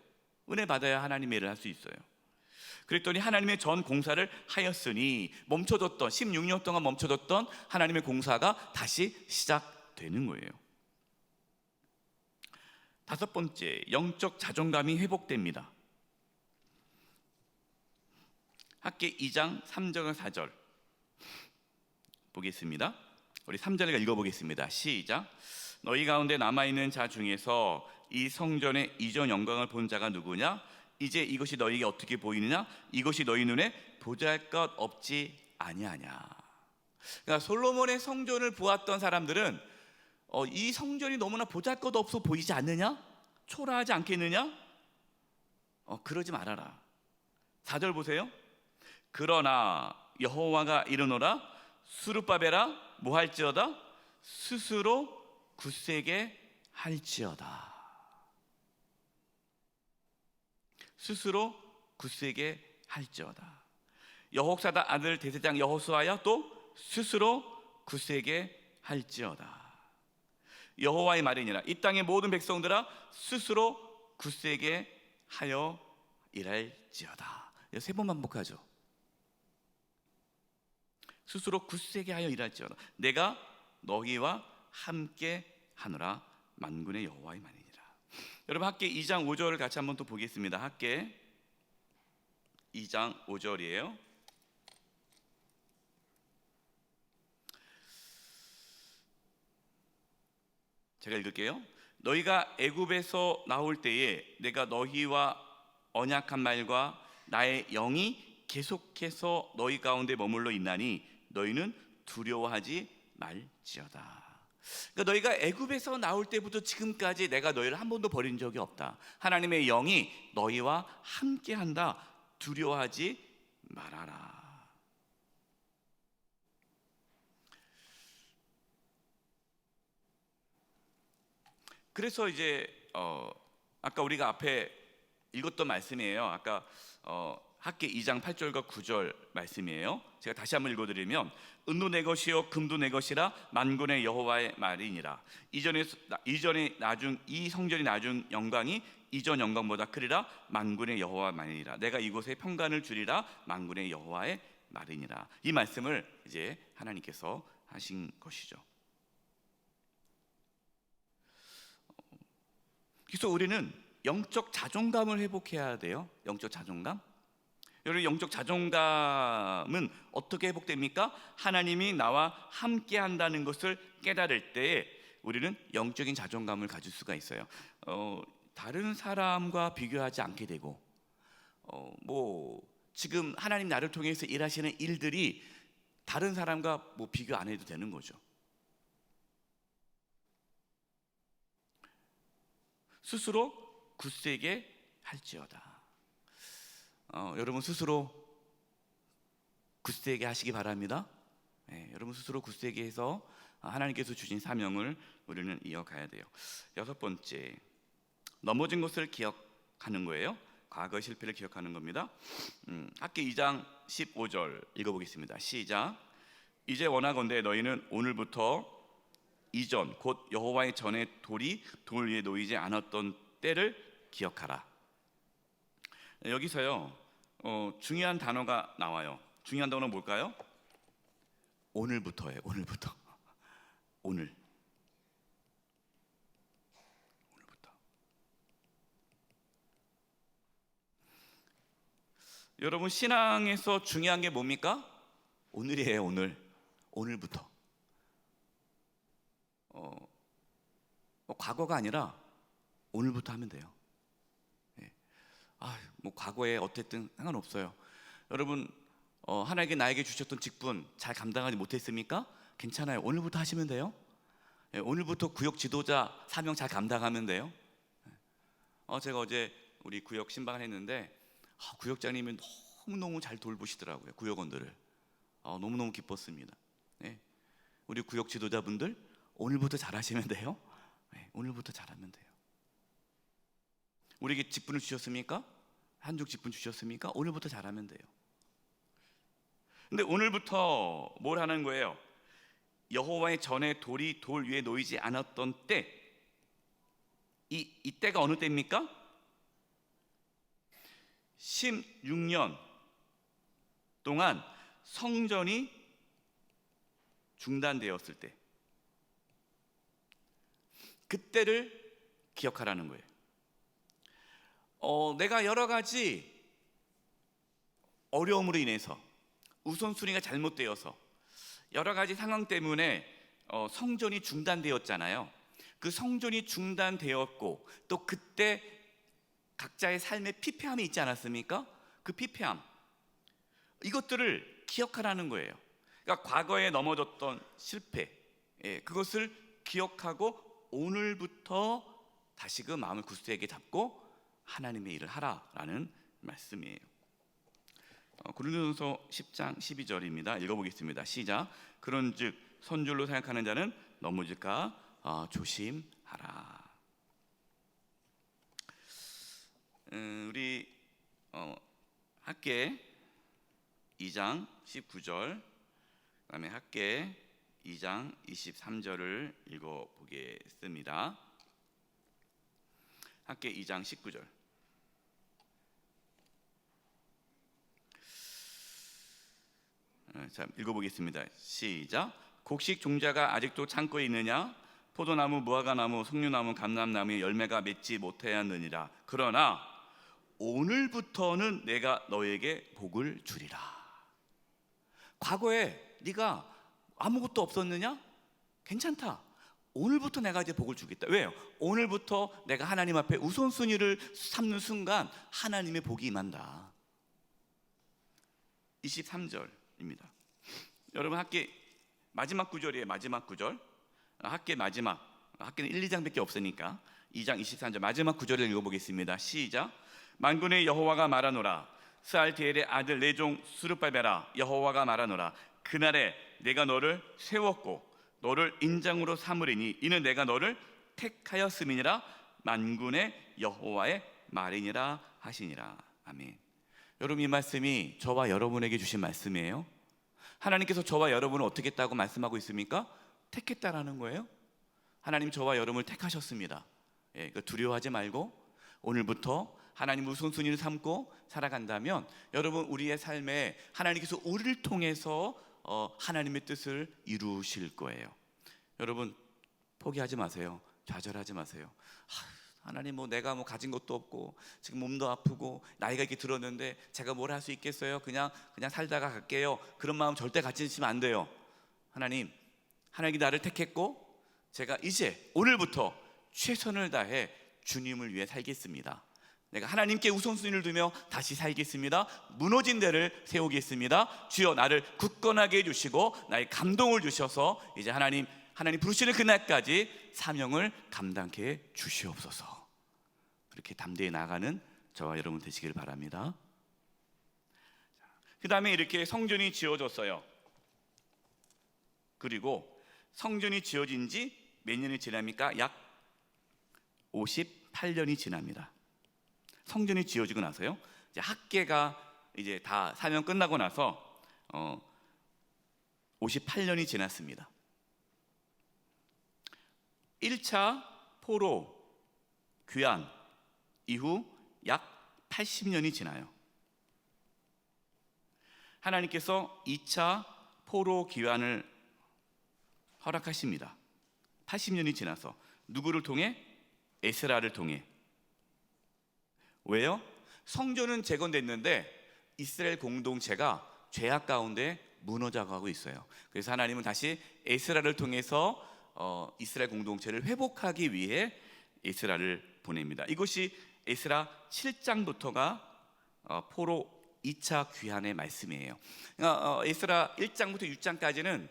은혜 받아야 하나님의 일을 할 수 있어요. 그랬더니 하나님의 전 공사를 하였으니, 멈춰졌던 16년 동안 멈춰졌던 하나님의 공사가 다시 시작되는 거예요. 다섯 번째, 영적 자존감이 회복됩니다. 학개 2장 3절 4절 보겠습니다. 우리 3절을 읽어보겠습니다. 시작. 너희 가운데 남아있는 자 중에서 이 성전의 이전 영광을 본 자가 누구냐? 이제 이것이 너희에게 어떻게 보이느냐? 이것이 너희 눈에 보잘것 없지 아니하냐. 그러니까 솔로몬의 성전을 보았던 사람들은 이 성전이 너무나 보잘것 없어 보이지 않느냐? 초라하지 않겠느냐? 그러지 말아라. 4절 보세요. 그러나 여호와가 이르노라, 수룹바벨아 뭐할지어다? 스스로 굳세게 할지어다. 스스로 굳세게 할지어다. 여호사밧 아들 대제사장 여호수아야 또 스스로 굳세게 할지어다. 여호와의 말이니라. 이 땅의 모든 백성들아 스스로 굳세게 하여 일할지어다. 세 번 반복하죠. 스스로 굳세게 하여 일할지어다. 내가 너희와 함께 하노라. 만군의 여호와의 말이니라. 여러분, 학개 2장 5절을 같이 한번 또 보겠습니다. 학개 2장 5절이에요. 제가 읽을게요. 너희가 애굽에서 나올 때에 내가 너희와 언약한 말과 나의 영이 계속해서 너희 가운데 머물러 있나니 너희는 두려워하지 말지어다. 그러니까 너희가 애굽에서 나올 때부터 지금까지 내가 너희를 한 번도 버린 적이 없다. 하나님의 영이 너희와 함께한다. 두려워하지 말아라. 그래서 이제 아까 우리가 앞에 읽었던 말씀이에요. 아까 학개 2장 8절과 9절 말씀이에요. 제가 다시 한번 읽어드리면, 은도 내 것이요 금도 내 것이라 만군의 여호와의 말이니라. 이전에 나중 이 성전이 나중 영광이 이전 영광보다 크리라. 만군의 여호와의 말이니라. 내가 이곳에 평강을 주리라. 만군의 여호와의 말이니라. 이 말씀을 이제 하나님께서 하신 것이죠. 그래서 우리는 영적 자존감을 회복해야 돼요. 영적 자존감. 여러분, 영적 자존감은 어떻게 회복됩니까? 하나님이 나와 함께 한다는 것을 깨달을 때 우리는 영적인 자존감을 가질 수가 있어요. 다른 사람과 비교하지 않게 되고, 지금 하나님 나를 통해서 일하시는 일들이 다른 사람과 비교 안 해도 되는 거죠. 스스로 굳세게 할지어다. 여러분 스스로 굳세게 하시기 바랍니다. 여러분 스스로 굳세게 해서 하나님께서 주신 사명을 우리는 이어가야 돼요. 여섯 번째, 넘어진 것을 기억하는 거예요. 과거의 실패를 기억하는 겁니다. 학기 2장 15절 읽어보겠습니다. 시작. 이제 원하건대 너희는 오늘부터 이전 곧 여호와의 전에 돌이 돌 위에 놓이지 않았던 때를 기억하라. 여기서요 중요한 단어가 나와요. 중요한 단어는 뭘까요? 오늘부터예요. 오늘부터. 오늘부터. 여러분 신앙에서 중요한 게 뭡니까? 오늘이에요. 오늘부터. 과거가 아니라 오늘부터 하면 돼요. 뭐 과거에 어쨌든 상관없어요. 여러분 하나님께 나에게 주셨던 직분 잘 감당하지 못했습니까? 괜찮아요. 오늘부터 하시면 돼요. 오늘부터 구역 지도자 사명 잘 감당하면 돼요. 제가 어제 우리 구역 신방을 했는데 구역장님이 너무너무 잘 돌보시더라고요. 구역원들을. 너무너무 기뻤습니다. 우리 구역 지도자분들 오늘부터 잘하시면 돼요. 오늘부터 잘하면 돼요. 우리에게 직분을 주셨습니까? 한족 직분 주셨습니까? 오늘부터 잘하면 돼요. 근데 오늘부터 뭘 하는 거예요? 여호와의 전에 돌이 돌 위에 놓이지 않았던 때, 이 때가 어느 때입니까? 16년 동안 성전이 중단되었을 때, 그때를 기억하라는 거예요. 내가 여러 가지 어려움으로 인해서 우선순위가 잘못되어서 여러 가지 상황 때문에 성전이 중단되었잖아요. 그 성전이 중단되었고 또 그때 각자의 삶에 피폐함이 있지 않았습니까? 그 피폐함, 이것들을 기억하라는 거예요. 그러니까 과거에 넘어졌던 실패, 그것을 기억하고 오늘부터 다시 그 마음을 굳세게 잡고 하나님의 일을 하라라는 말씀이에요. 고린도전서 10장 12절입니다. 읽어보겠습니다. 시작. 그런즉 선줄로 생각하는 자는 넘어질까 조심하라. 우리 학계 2장 19절, 그다음에 학계 2장 23절을 읽어보겠습니다. 학계 2장 19절. 자, 읽어보겠습니다. 시작. 곡식 종자가 아직도 창고에 있느냐? 포도나무, 무화과나무, 석류나무, 감람나무의 열매가 맺지 못하였느니라. 그러나 오늘부터는 내가 너에게 복을 주리라. 과거에 네가 아무것도 없었느냐? 괜찮다. 오늘부터 내가 이제 복을 주겠다. 왜요? 오늘부터 내가 하나님 앞에 우선순위를 삼는 순간 하나님의 복이 임한다. 23절입니다. 여러분 학기 마지막 구절이에요. 마지막 구절. 학기 마지막. 학기는 1, 2장밖에 없으니까 2장 23절 마지막 구절을 읽어보겠습니다. 시작. 만군의 여호와가 말하노라. 스알디엘의 아들 내 종 스룹바벨아, 여호와가 말하노라. 그날에 내가 너를 세웠고 너를 인장으로 삼으리니 이는 내가 너를 택하였음이니라. 만군의 여호와의 말이니라 하시니라. 아멘. 여러분 이 말씀이 저와 여러분에게 주신 말씀이에요. 하나님께서 저와 여러분을 어떻게 했다고 말씀하고 있습니까? 택했다라는 거예요. 하나님 저와 여러분을 택하셨습니다. 두려워하지 말고 오늘부터 하나님 우선순위를 삼고 살아간다면 여러분 우리의 삶에 하나님께서 우리를 통해서 하나님의 뜻을 이루실 거예요. 여러분 포기하지 마세요. 좌절하지 마세요. 하나님 내가 가진 것도 없고 지금 몸도 아프고 나이가 이렇게 들었는데 제가 뭘 할 수 있겠어요? 그냥 살다가 갈게요. 그런 마음 절대 가지시면 안 돼요. 하나님이 나를 택했고 제가 이제 오늘부터 최선을 다해 주님을 위해 살겠습니다. 내가 하나님께 우선순위를 두며 다시 살겠습니다. 무너진 데를 세우겠습니다. 주여 나를 굳건하게 해주시고 나의 감동을 주셔서 이제 하나님 부르시는 그날까지 사명을 감당케 주시옵소서. 그렇게 담대히 나가는 저와 여러분 되시길 바랍니다. 그 다음에 이렇게 성전이 지어졌어요. 그리고 성전이 지어진 지 몇 년이 지납니까? 약 58년이 지납니다. 성전이 지어지고 나서요, 이제 학계가 이제 다 사명 끝나고 나서 58년이 지났습니다. 1차 포로 귀환 이후 약 80년이 지나요. 하나님께서 2차 포로 귀환을 허락하십니다. 80년이 지나서 누구를 통해? 에스라를 통해. 왜요? 성전은 재건됐는데 이스라엘 공동체가 죄악 가운데 무너져가고 있어요. 그래서 하나님은 다시 에스라를 통해서 이스라엘 공동체를 회복하기 위해 에스라를 보냅니다. 이것이 에스라 7장부터가 포로 2차 귀환의 말씀이에요. 에스라 1장부터 6장까지는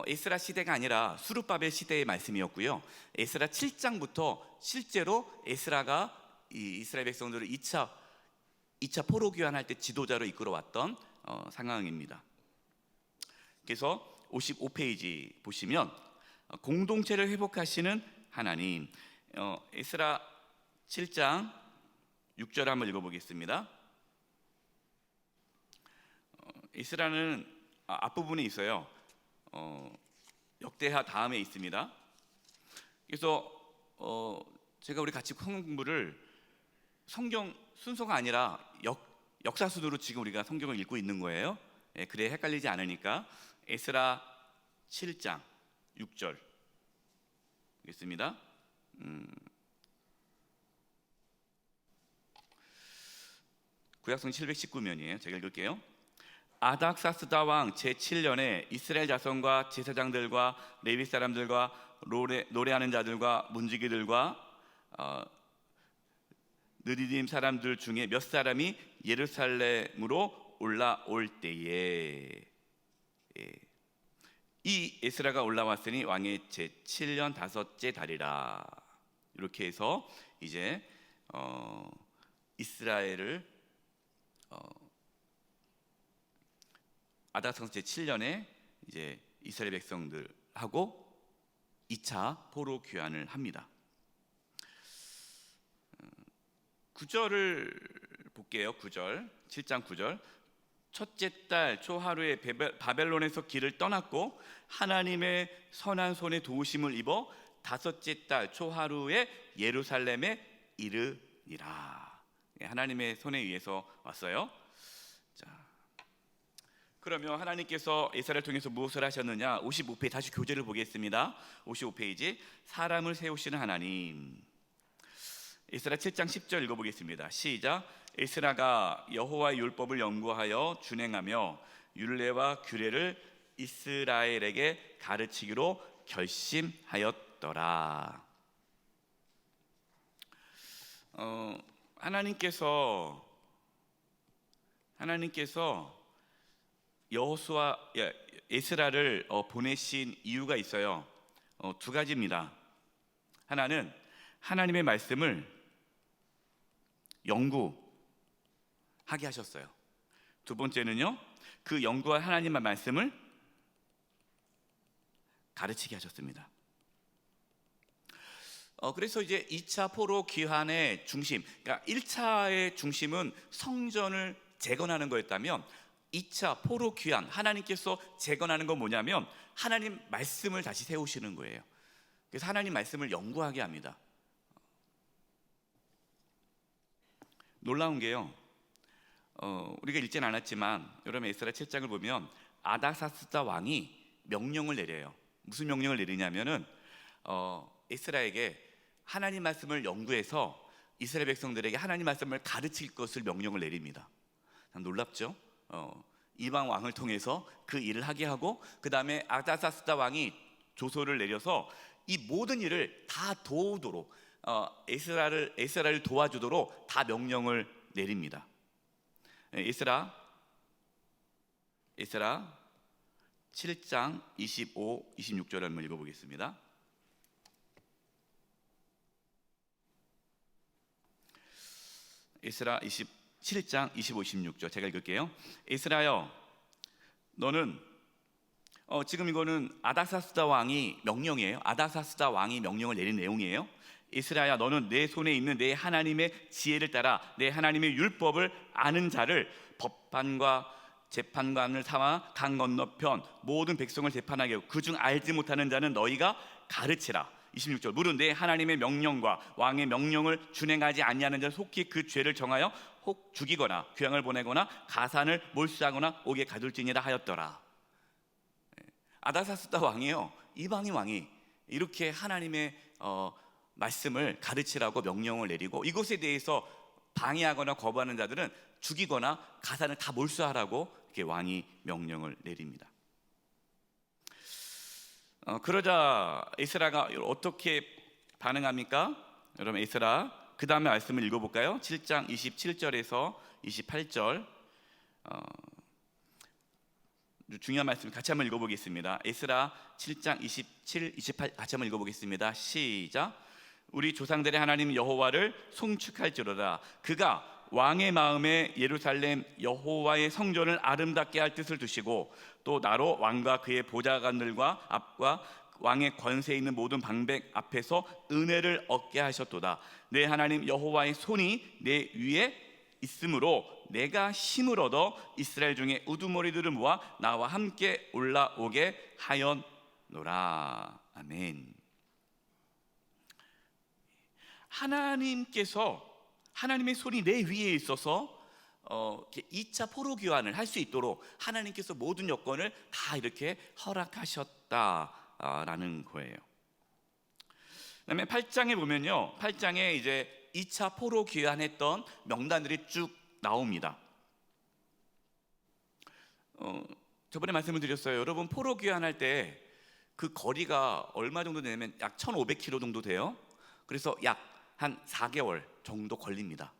에스라 시대가 아니라 수르바벨 시대의 말씀이었고요. 에스라 7장부터 실제로 에스라가 이스라엘 백성들을 2차 포로 귀환할 때 지도자로 이끌어왔던 상황입니다. 그래서 55페이지 보시면 공동체를 회복하시는 하나님, 에스라 7장 6절 한번 읽어보겠습니다. 에스라는 앞부분에 있어요. 역대하 다음에 있습니다. 그래서 제가 우리 같이 성경 공부를 성경 순서가 아니라 역사 순으로 지금 우리가 성경을 읽고 있는 거예요. 그래야 헷갈리지 않으니까 에스라 7장 6절 읽겠습니다. 구약성 719면이에요. 제가 읽을게요. 아닥사스다 왕 제7년에 이스라엘 자손과 제사장들과 레위 사람들과 노래하는 자들과 문지기들과 느디딤 사람들 중에 몇 사람이 예루살렘으로 올라올 때에 이 에스라가 올라왔으니 왕의 제7년 다섯째 달이라. 이렇게 해서 이제 이스라엘을 아닥사스 제7년에 이제 이스라엘 백성들하고 2차 포로 귀환을 합니다. 9절을 볼게요. 9절, 7장 9절. 첫째 달 초하루에 바벨론에서 길을 떠났고 하나님의 선한 손에 도우심을 입어 다섯째 달 초하루에 예루살렘에 이르니라. 하나님의 손에 의해서 왔어요. 자, 그러면 하나님께서 에스라를 통해서 무엇을 하셨느냐? 55페이지 다시 교재를 보겠습니다. 55페이지 사람을 세우시는 하나님. 에스라 7장 10절 읽어보겠습니다. 시작. 에스라가 여호와의 율법을 연구하여 준행하며 율례와 규례를 이스라엘에게 가르치기로 결심하였더라. 하나님께서 여호수아 에스라를 보내신 이유가 있어요. 두 가지입니다. 하나는 하나님의 말씀을 연구하게 하셨어요. 두 번째는요, 그 연구한 하나님의 말씀을 가르치게 하셨습니다. 그래서 이제 2차 포로 귀환의 중심, 그러니까 1차의 중심은 성전을 재건하는 거였다면 2차 포로 귀환, 하나님께서 재건하는 건 뭐냐면 하나님 말씀을 다시 세우시는 거예요. 그래서 하나님 말씀을 연구하게 합니다. 놀라운 게요, 우리가 읽진 않았지만 여러분 에스라 7장을 보면 아닥사스다 왕이 명령을 내려요. 무슨 명령을 내리냐면은 에스라에게 하나님 말씀을 연구해서 이스라엘 백성들에게 하나님 말씀을 가르칠 것을 명령을 내립니다. 참 놀랍죠? 이방 왕을 통해서 그 일을 하게 하고, 그 다음에 아닥사스다 왕이 조서를 내려서 이 모든 일을 다 도우도록 에스라를 도와주도록 다 명령을 내립니다. 에스라 7장 25, 26절을 한번 읽어보겠습니다. 에스라 27장 25, 26절 제가 읽을게요. 에스라여, 너는 지금 이거는 아닥사스다 왕이 명령이에요. 아닥사스다 왕이 명령을 내린 내용이에요. 에스라야, 너는 내 손에 있는 내 하나님의 지혜를 따라 내 하나님의 율법을 아는 자를 법관과 재판관을 삼아 강 건너편 모든 백성을 재판하게 하고 그중 알지 못하는 자는 너희가 가르치라. 26절, 무릇 내 하나님의 명령과 왕의 명령을 준행하지 아니하는 자는 속히 그 죄를 정하여 혹 죽이거나 귀양을 보내거나 가산을 몰수하거나 옥에 가둘지니라 하였더라. 아닥사스다 왕이요, 이방인 왕이 이렇게 하나님의 말씀을 가르치라고 명령을 내리고 이것에 대해서 방해하거나 거부하는 자들은 죽이거나 가산을 다 몰수하라고 이렇게 왕이 명령을 내립니다. 그러자 에스라가 어떻게 반응합니까? 여러분, 에스라 그 다음에 말씀을 읽어볼까요? 7장 27절에서 28절 중요한 말씀 같이 한번 읽어보겠습니다. 에스라 7장 27, 28 같이 한번 읽어보겠습니다. 시작. 우리 조상들의 하나님 여호와를 송축할지로다. 그가 왕의 마음에 예루살렘 여호와의 성전을 아름답게 할 뜻을 두시고 또 나로 왕과 그의 보좌관들과 앞과 왕의 권세에 있는 모든 방백 앞에서 은혜를 얻게 하셨도다. 내 하나님 여호와의 손이 내 위에 있으므로 내가 힘을 얻어 이스라엘 중에 우두머리들을 모아 나와 함께 올라오게 하였노라. 아멘. 하나님의 손이 내 위에 있어서 2차 포로 교환을 할 수 있도록 하나님께서 모든 여건을 다 이렇게 허락하셨다라는 거예요. 그다음에 8장에 보면요, 8장에 이제 2차 포로 귀환했던 명단들이 쭉 나옵니다. 저번에 말씀을 드렸어요. 여러분, 포로 귀환할 때 그 거리가 얼마 정도 되냐면 약 1500km 정도 돼요. 그래서 약 한 4개월 정도 걸립니다.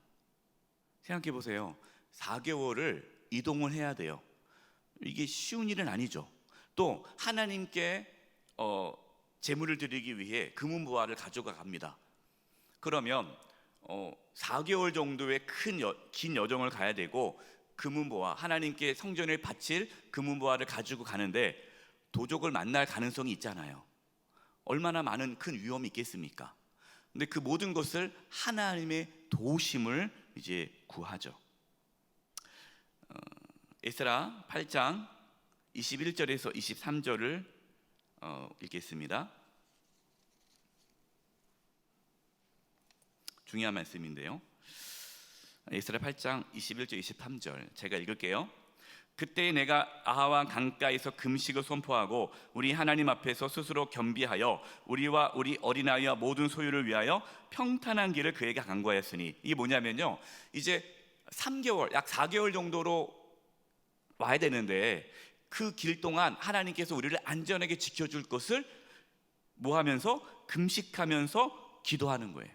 생각해 보세요. 4개월을 이동을 해야 돼요. 이게 쉬운 일은 아니죠. 또 하나님께 제물을 드리기 위해 금은보화를 가져가 갑니다. 그러면 4개월 정도의 긴 여정을 가야 되고 금은보화, 하나님께 성전을 바칠 금은보화를 가지고 가는데 도적을 만날 가능성이 있잖아요. 얼마나 많은 큰 위험이 있겠습니까? 근데 그 모든 것을 하나님의 도우심을 이제 구하죠. 에스라 8장 21절에서 23절을 읽겠습니다. 중요한 말씀인데요. 에스라 8장 21절 23절 제가 읽을게요. 그때 내가 아하와 강가에서 금식을 선포하고 우리 하나님 앞에서 스스로 겸비하여 우리와 우리 어린아이와 모든 소유를 위하여 평탄한 길을 그에게 간구하였으니, 이게 뭐냐면요, 이제 3개월 약 4개월 정도로 와야 되는데 그 길 동안 하나님께서 우리를 안전하게 지켜줄 것을 뭐 하면서? 금식하면서 기도하는 거예요.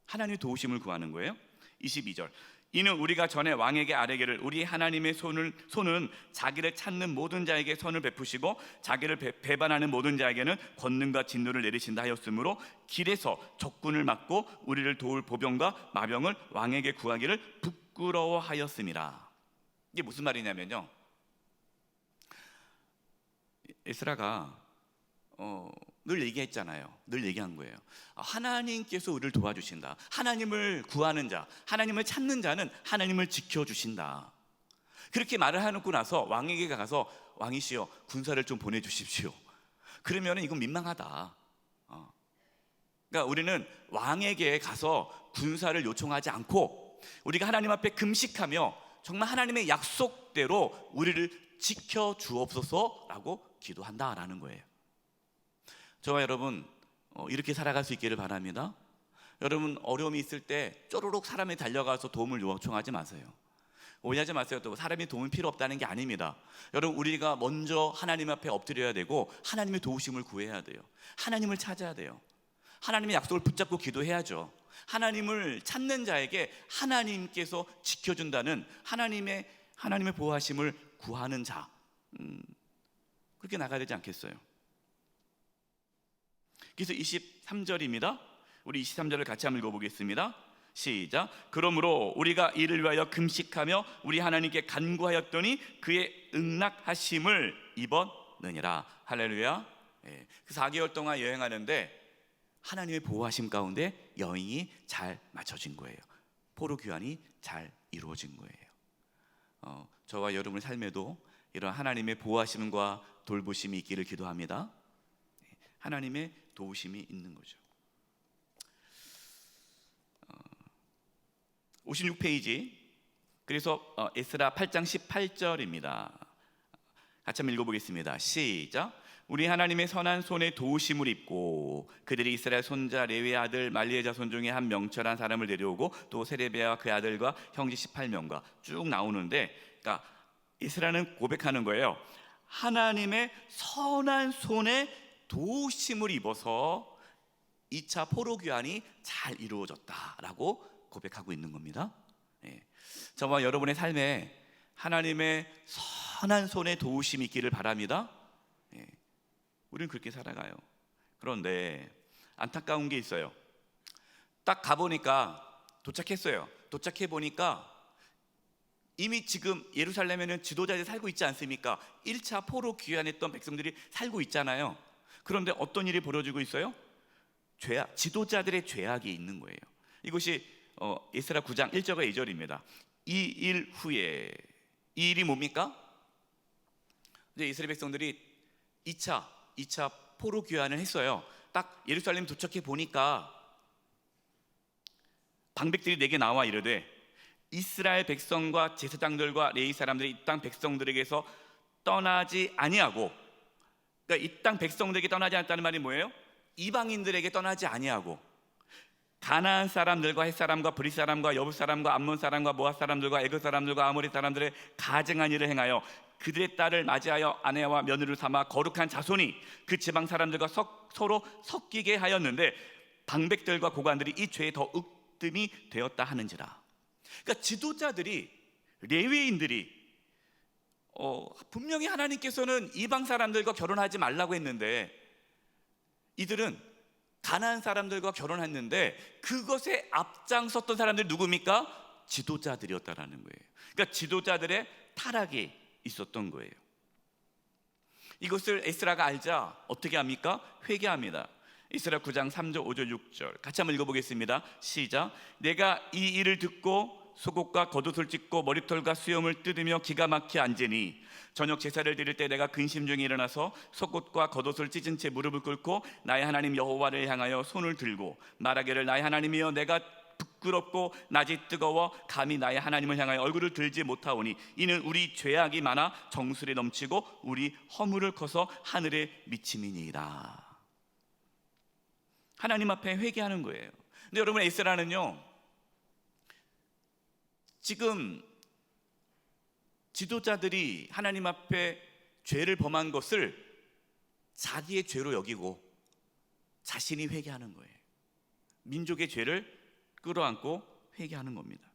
하나님의 도우심을 구하는 거예요. 22절, 이는 우리가 전에 왕에게 아뢰기를 우리 하나님의 손은 자기를 찾는 모든 자에게 선을 베푸시고 자기를 배반하는 모든 자에게는 권능과 진노를 내리신다 하였으므로 길에서 적군을 막고 우리를 도울 보병과 마병을 왕에게 구하기를 부끄러워하였습니다. 이게 무슨 말이냐면요, 에스라가 늘 얘기했잖아요. 늘 얘기한 거예요. 하나님께서 우리를 도와주신다. 하나님을 구하는 자, 하나님을 찾는 자는 하나님을 지켜주신다. 그렇게 말을 해놓고 나서 왕에게 가서 왕이시여 군사를 좀 보내주십시오. 그러면 이건 민망하다. 그러니까 우리는 왕에게 가서 군사를 요청하지 않고 우리가 하나님 앞에 금식하며 정말 하나님의 약속대로 우리를 지켜주옵소서라고 기도한다라는 거예요. 저와 여러분 이렇게 살아갈 수 있기를 바랍니다. 여러분, 어려움이 있을 때 쪼르륵 사람이 달려가서 도움을 요청하지 마세요. 오해하지 마세요. 또 사람이 도움이 필요 없다는 게 아닙니다. 여러분, 우리가 먼저 하나님 앞에 엎드려야 되고 하나님의 도우심을 구해야 돼요. 하나님을 찾아야 돼요. 하나님의 약속을 붙잡고 기도해야죠. 하나님을 찾는 자에게 하나님께서 지켜준다는 하나님의 보호하심을 구하는 자, 그렇게 나가야 되지 않겠어요? 그래서 23절입니다. 우리 23절을 같이 한번 읽어보겠습니다. 시작. 그러므로 우리가 이를 위하여 금식하며 우리 하나님께 간구하였더니 그의 응낙하심을 입었느니라. 할렐루야. 그 4개월 동안 여행하는데 하나님의 보호하심 가운데 여행이 잘 맞춰진 거예요. 포로 귀환이 잘 이루어진 거예요. 저와 여러분의 삶에도 이런 하나님의 보호하심과 돌보심이 있기를 기도합니다. 하나님의 도우심이 있는 거죠. 56페이지. 그래서 에스라 8장 18절입니다. 같이 한번 읽어보겠습니다. 시작. 우리 하나님의 선한 손에 도우심을 입고 그들이 이스라엘 손자 레위의 아들 말리의 자손 중에 한 명철한 사람을 데려오고 또 세레비야와 그 아들과 형제 18명과 쭉 나오는데, 그러니까 이스라엘은 고백하는 거예요. 하나님의 선한 손에 도우심을 입어서 2차 포로 귀환이 잘 이루어졌다라고 고백하고 있는 겁니다. 저와 여러분의 삶에 하나님의 선한 손에 도우심이 있기를 바랍니다. 우리는 그렇게 살아가요. 그런데 안타까운 게 있어요. 딱 가보니까 도착했어요. 도착해 보니까 이미 지금 예루살렘에는 지도자들이 살고 있지 않습니까? 1차 포로 귀환했던 백성들이 살고 있잖아요. 그런데 어떤 일이 벌어지고 있어요? 지도자들의 죄악이 있는 거예요. 이것이 에스라 9장 1절과 2절입니다. 이 일 후에, 이 일이 뭡니까? 이제 이스라엘 백성들이 2차 포로 귀환을 했어요. 딱 예루살렘 도착해 보니까 방백들이 내게 나와 이르되 이스라엘 백성과 제사장들과 레위 사람들이 이 땅 백성들에게서 떠나지 아니하고, 그러니까 이 땅 백성들에게 떠나지 않았다는 말이 뭐예요? 이방인들에게 떠나지 아니하고 가나안 사람들과 헷 사람과 브릿 사람과 여부 사람과 암몬 사람과 모압 사람들과 애굽 사람들과 아모리 사람들의 가증한 일을 행하여 그들의 딸을 맞이하여 아내와 며느리를 삼아 거룩한 자손이 그 지방 사람들과 서로 섞이게 하였는데 방백들과 고관들이 이 죄에 더 윽뜸이 되었다 하는지라. 그러니까 지도자들이, 레위인들이 분명히 하나님께서는 이방 사람들과 결혼하지 말라고 했는데 이들은 가나안 사람들과 결혼했는데 그것에 앞장섰던 사람들이 누굽니까? 지도자들이었다라는 거예요. 그러니까 지도자들의 타락이 있었던 거예요. 이것을 에스라가 알자 어떻게 합니까? 회개합니다. 에스라 9장 3절 5절 6절 같이 한번 읽어보겠습니다. 시작. 내가 이 일을 듣고 속옷과 겉옷을 찢고 머리털과 수염을 뜯으며 기가 막혀 앉으니 저녁 제사를 드릴 때 내가 근심 중에 일어나서 속옷과 겉옷을 찢은 채 무릎을 꿇고 나의 하나님 여호와를 향하여 손을 들고 말하기를 나의 하나님이여 내가 부끄럽고 낮이 뜨거워 감히 나의 하나님을 향하여 얼굴을 들지 못하오니 이는 우리 죄악이 많아 정수리 넘치고 우리 허물을 커서 하늘에 미침이니이다. 하나님 앞에 회개하는 거예요. 근데 여러분, 에스라는요 지금 지도자들이 하나님 앞에 죄를 범한 것을 자기의 죄로 여기고 자신이 회개하는 거예요. 민족의 죄를 끌어안고 회개하는 겁니다.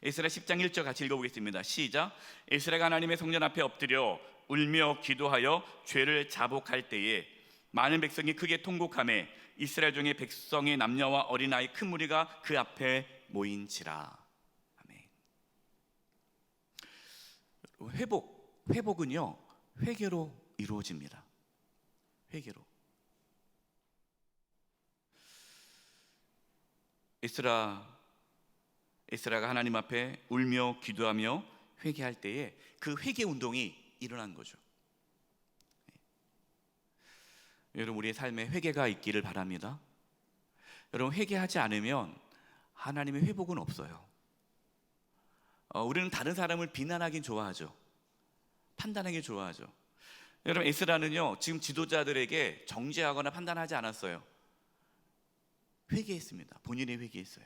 에스라 10장 1절 같이 읽어보겠습니다. 시작. 에스라가 하나님의 성전 앞에 엎드려 울며 기도하여 죄를 자복할 때에 많은 백성이 크게 통곡하며 이스라엘 중에 백성의 남녀와 어린아이 큰 무리가 그 앞에 모인지라. 회복은요 회개로 이루어집니다. 회개로. 에스라가 하나님 앞에 울며 기도하며 회개할 때에 그 회개 운동이 일어난 거죠. 여러분, 우리의 삶에 회개가 있기를 바랍니다. 여러분, 회개하지 않으면 하나님의 회복은 없어요. 우리는 다른 사람을 비난하긴 좋아하죠. 판단하기 좋아하죠. 여러분, 에스라는요 지금 지도자들에게 정죄하거나 판단하지 않았어요. 회개했습니다. 본인이 회개했어요.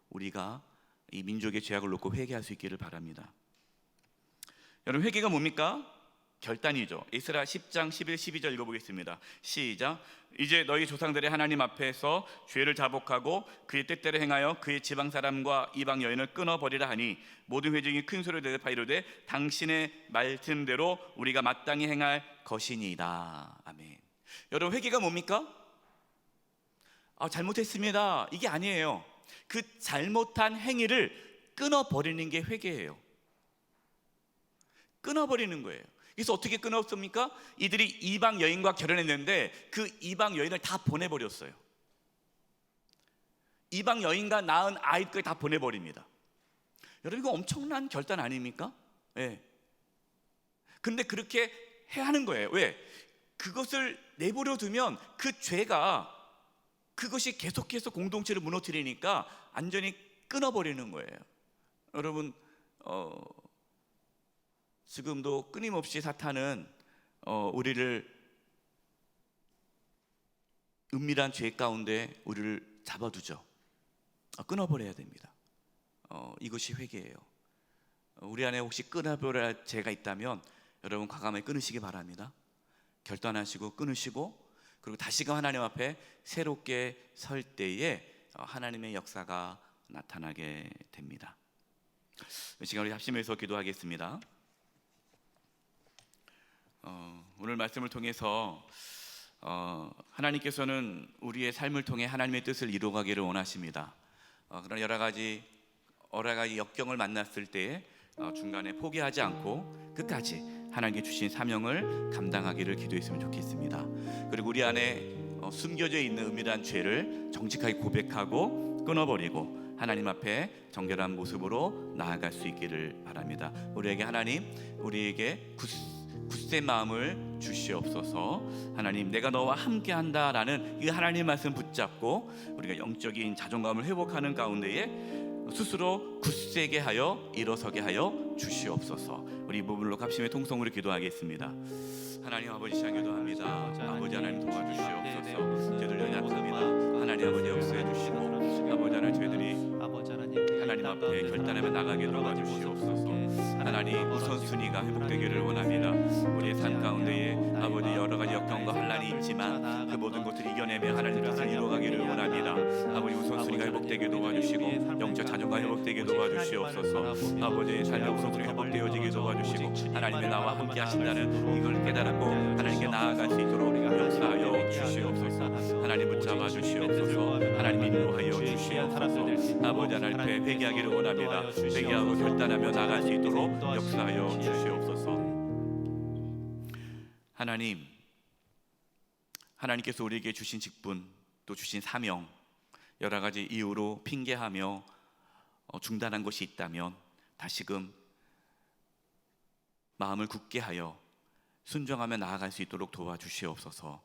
우리가 이 민족의 죄악을 놓고 회개할 수 있기를 바랍니다. 여러분, 회개가 뭡니까? 결단이죠. 에스라 10장 11, 12절 읽어보겠습니다. 시작. 이제 너희 조상들의 하나님 앞에서 죄를 자복하고 그의 뜻대로 행하여 그의 지방 사람과 이방 여인을 끊어버리라 하니 모든 회중이 큰 소리로 대답하여 이르되 당신의 말씀대로 우리가 마땅히 행할 것이니이다. 아멘. 여러분, 회개가 뭡니까? 잘못했습니다, 이게 아니에요. 그 잘못한 행위를 끊어버리는 게 회개예요. 끊어버리는 거예요. 그래서 어떻게 끊었습니까? 이들이 이방 여인과 결혼했는데 그 이방 여인을 다 보내버렸어요. 이방 여인과 낳은 아이까지 다 보내버립니다. 여러분, 이거 엄청난 결단 아닙니까? 예. 근데 그렇게 해야 하는 거예요. 왜? 그것을 내버려 두면 그 죄가, 그것이 계속해서 공동체를 무너뜨리니까 완전히 끊어버리는 거예요. 여러분, 지금도 끊임없이 사탄은 우리를 은밀한 죄 가운데 우리를 잡아두죠. 끊어버려야 됩니다. 이것이 회개예요. 우리 안에 혹시 끊어버려야 할 죄가 있다면 여러분 과감히 끊으시기 바랍니다. 결단하시고 끊으시고, 그리고 다시금 하나님 앞에 새롭게 설 때에 하나님의 역사가 나타나게 됩니다. 이 시간 우리 합심해서 기도하겠습니다. 오늘 말씀을 통해서 하나님께서는 우리의 삶을 통해 하나님의 뜻을 이루어가기를 원하십니다. 그런 여러 가지 역경을 만났을 때 중간에 포기하지 않고 끝까지 하나님께 주신 사명을 감당하기를 기도했으면 좋겠습니다. 그리고 우리 안에 숨겨져 있는 은밀한 죄를 정직하게 고백하고 끊어버리고 하나님 앞에 정결한 모습으로 나아갈 수 있기를 바랍니다. 우리에게 굳센 마음을 주시옵소서. 하나님, 내가 너와 함께한다라는 이 하나님의 말씀 붙잡고 우리가 영적인 자존감을 회복하는 가운데에 스스로 굳세게 하여 일어서게 하여 주시옵소서. 우리 이 부분으로 합심의 통성으로 기도하겠습니다. 하나님 아버지, 시간 기도합니다. 아버지 하나님 도와주시옵소서. 저희들 연약합니다. 하나님 아버지 역사해 주시고, 아버지 하나님 저희들이 하나님 앞에 결단하며 나가게 도와주시옵소서. 하나님, 우선순위가 회복되기를 원합니다. 우리의 삶 가운데에 아버지 여러 가지 역경과 환난이 있지만 그 모든 것을 이겨내며 하나님 뜻을 이루어가기를 원합니다. 아버지, 우선순위가 회복되게 도와주시고 영적 자존감 회복되게 도와주시옵소서. 아버지의 삶의 우선순위 회복되어지게 도와주시고 하나님의 나와 함께 하신다는 이걸 깨달았고 하나님께 나아갈 수 있도록 역사하여 주시옵소서. 하나님 붙잡아 주시옵소서. 하나님 인도하여 주시옵소서. 아버지 하나님 앞에 회개하기를 원합니다. 회개하고 결단하며 나아갈 수 있도록 역사하여 주시옵소서. 하나님께서 우리에게 주신 직분, 또 주신 사명, 여러 가지 이유로 핑계하며 중단한 것이 있다면 다시금 마음을 굳게 하여 순종하며 나아갈 수 있도록 도와주시옵소서.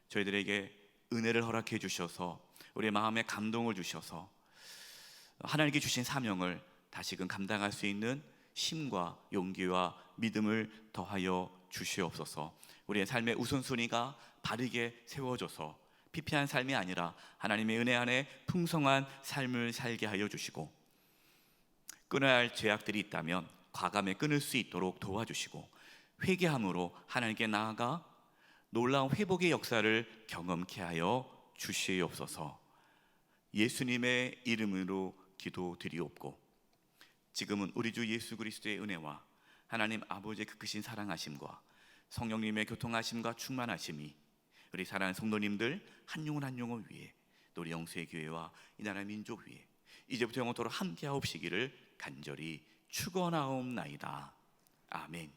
저희들에게 은혜를 허락해 주셔서 우리의 마음에 감동을 주셔서 하나님께 주신 사명을 다시금 감당할 수 있는 힘과 용기와 믿음을 더하여 주시옵소서. 우리의 삶의 우선순위가 바르게 세워져서 피폐한 삶이 아니라 하나님의 은혜 안에 풍성한 삶을 살게 하여 주시고, 끊어야 할 죄악들이 있다면 과감히 끊을 수 있도록 도와주시고, 회개함으로 하나님께 나아가 놀라운 회복의 역사를 경험케 하여 주시옵소서. 예수님의 이름으로 기도드리옵고, 지금은 우리 주 예수 그리스도의 은혜와 하나님 아버지의 그 크신 사랑하심과 성령님의 교통하심과 충만하심이 우리 사랑하는 성도님들 한 영혼 한 영혼 위에, 또 우리 영수의 교회와 이 나라 민족 위에 이제부터 영원토록 함께하옵시기를 간절히 축원하옵나이다. 아멘.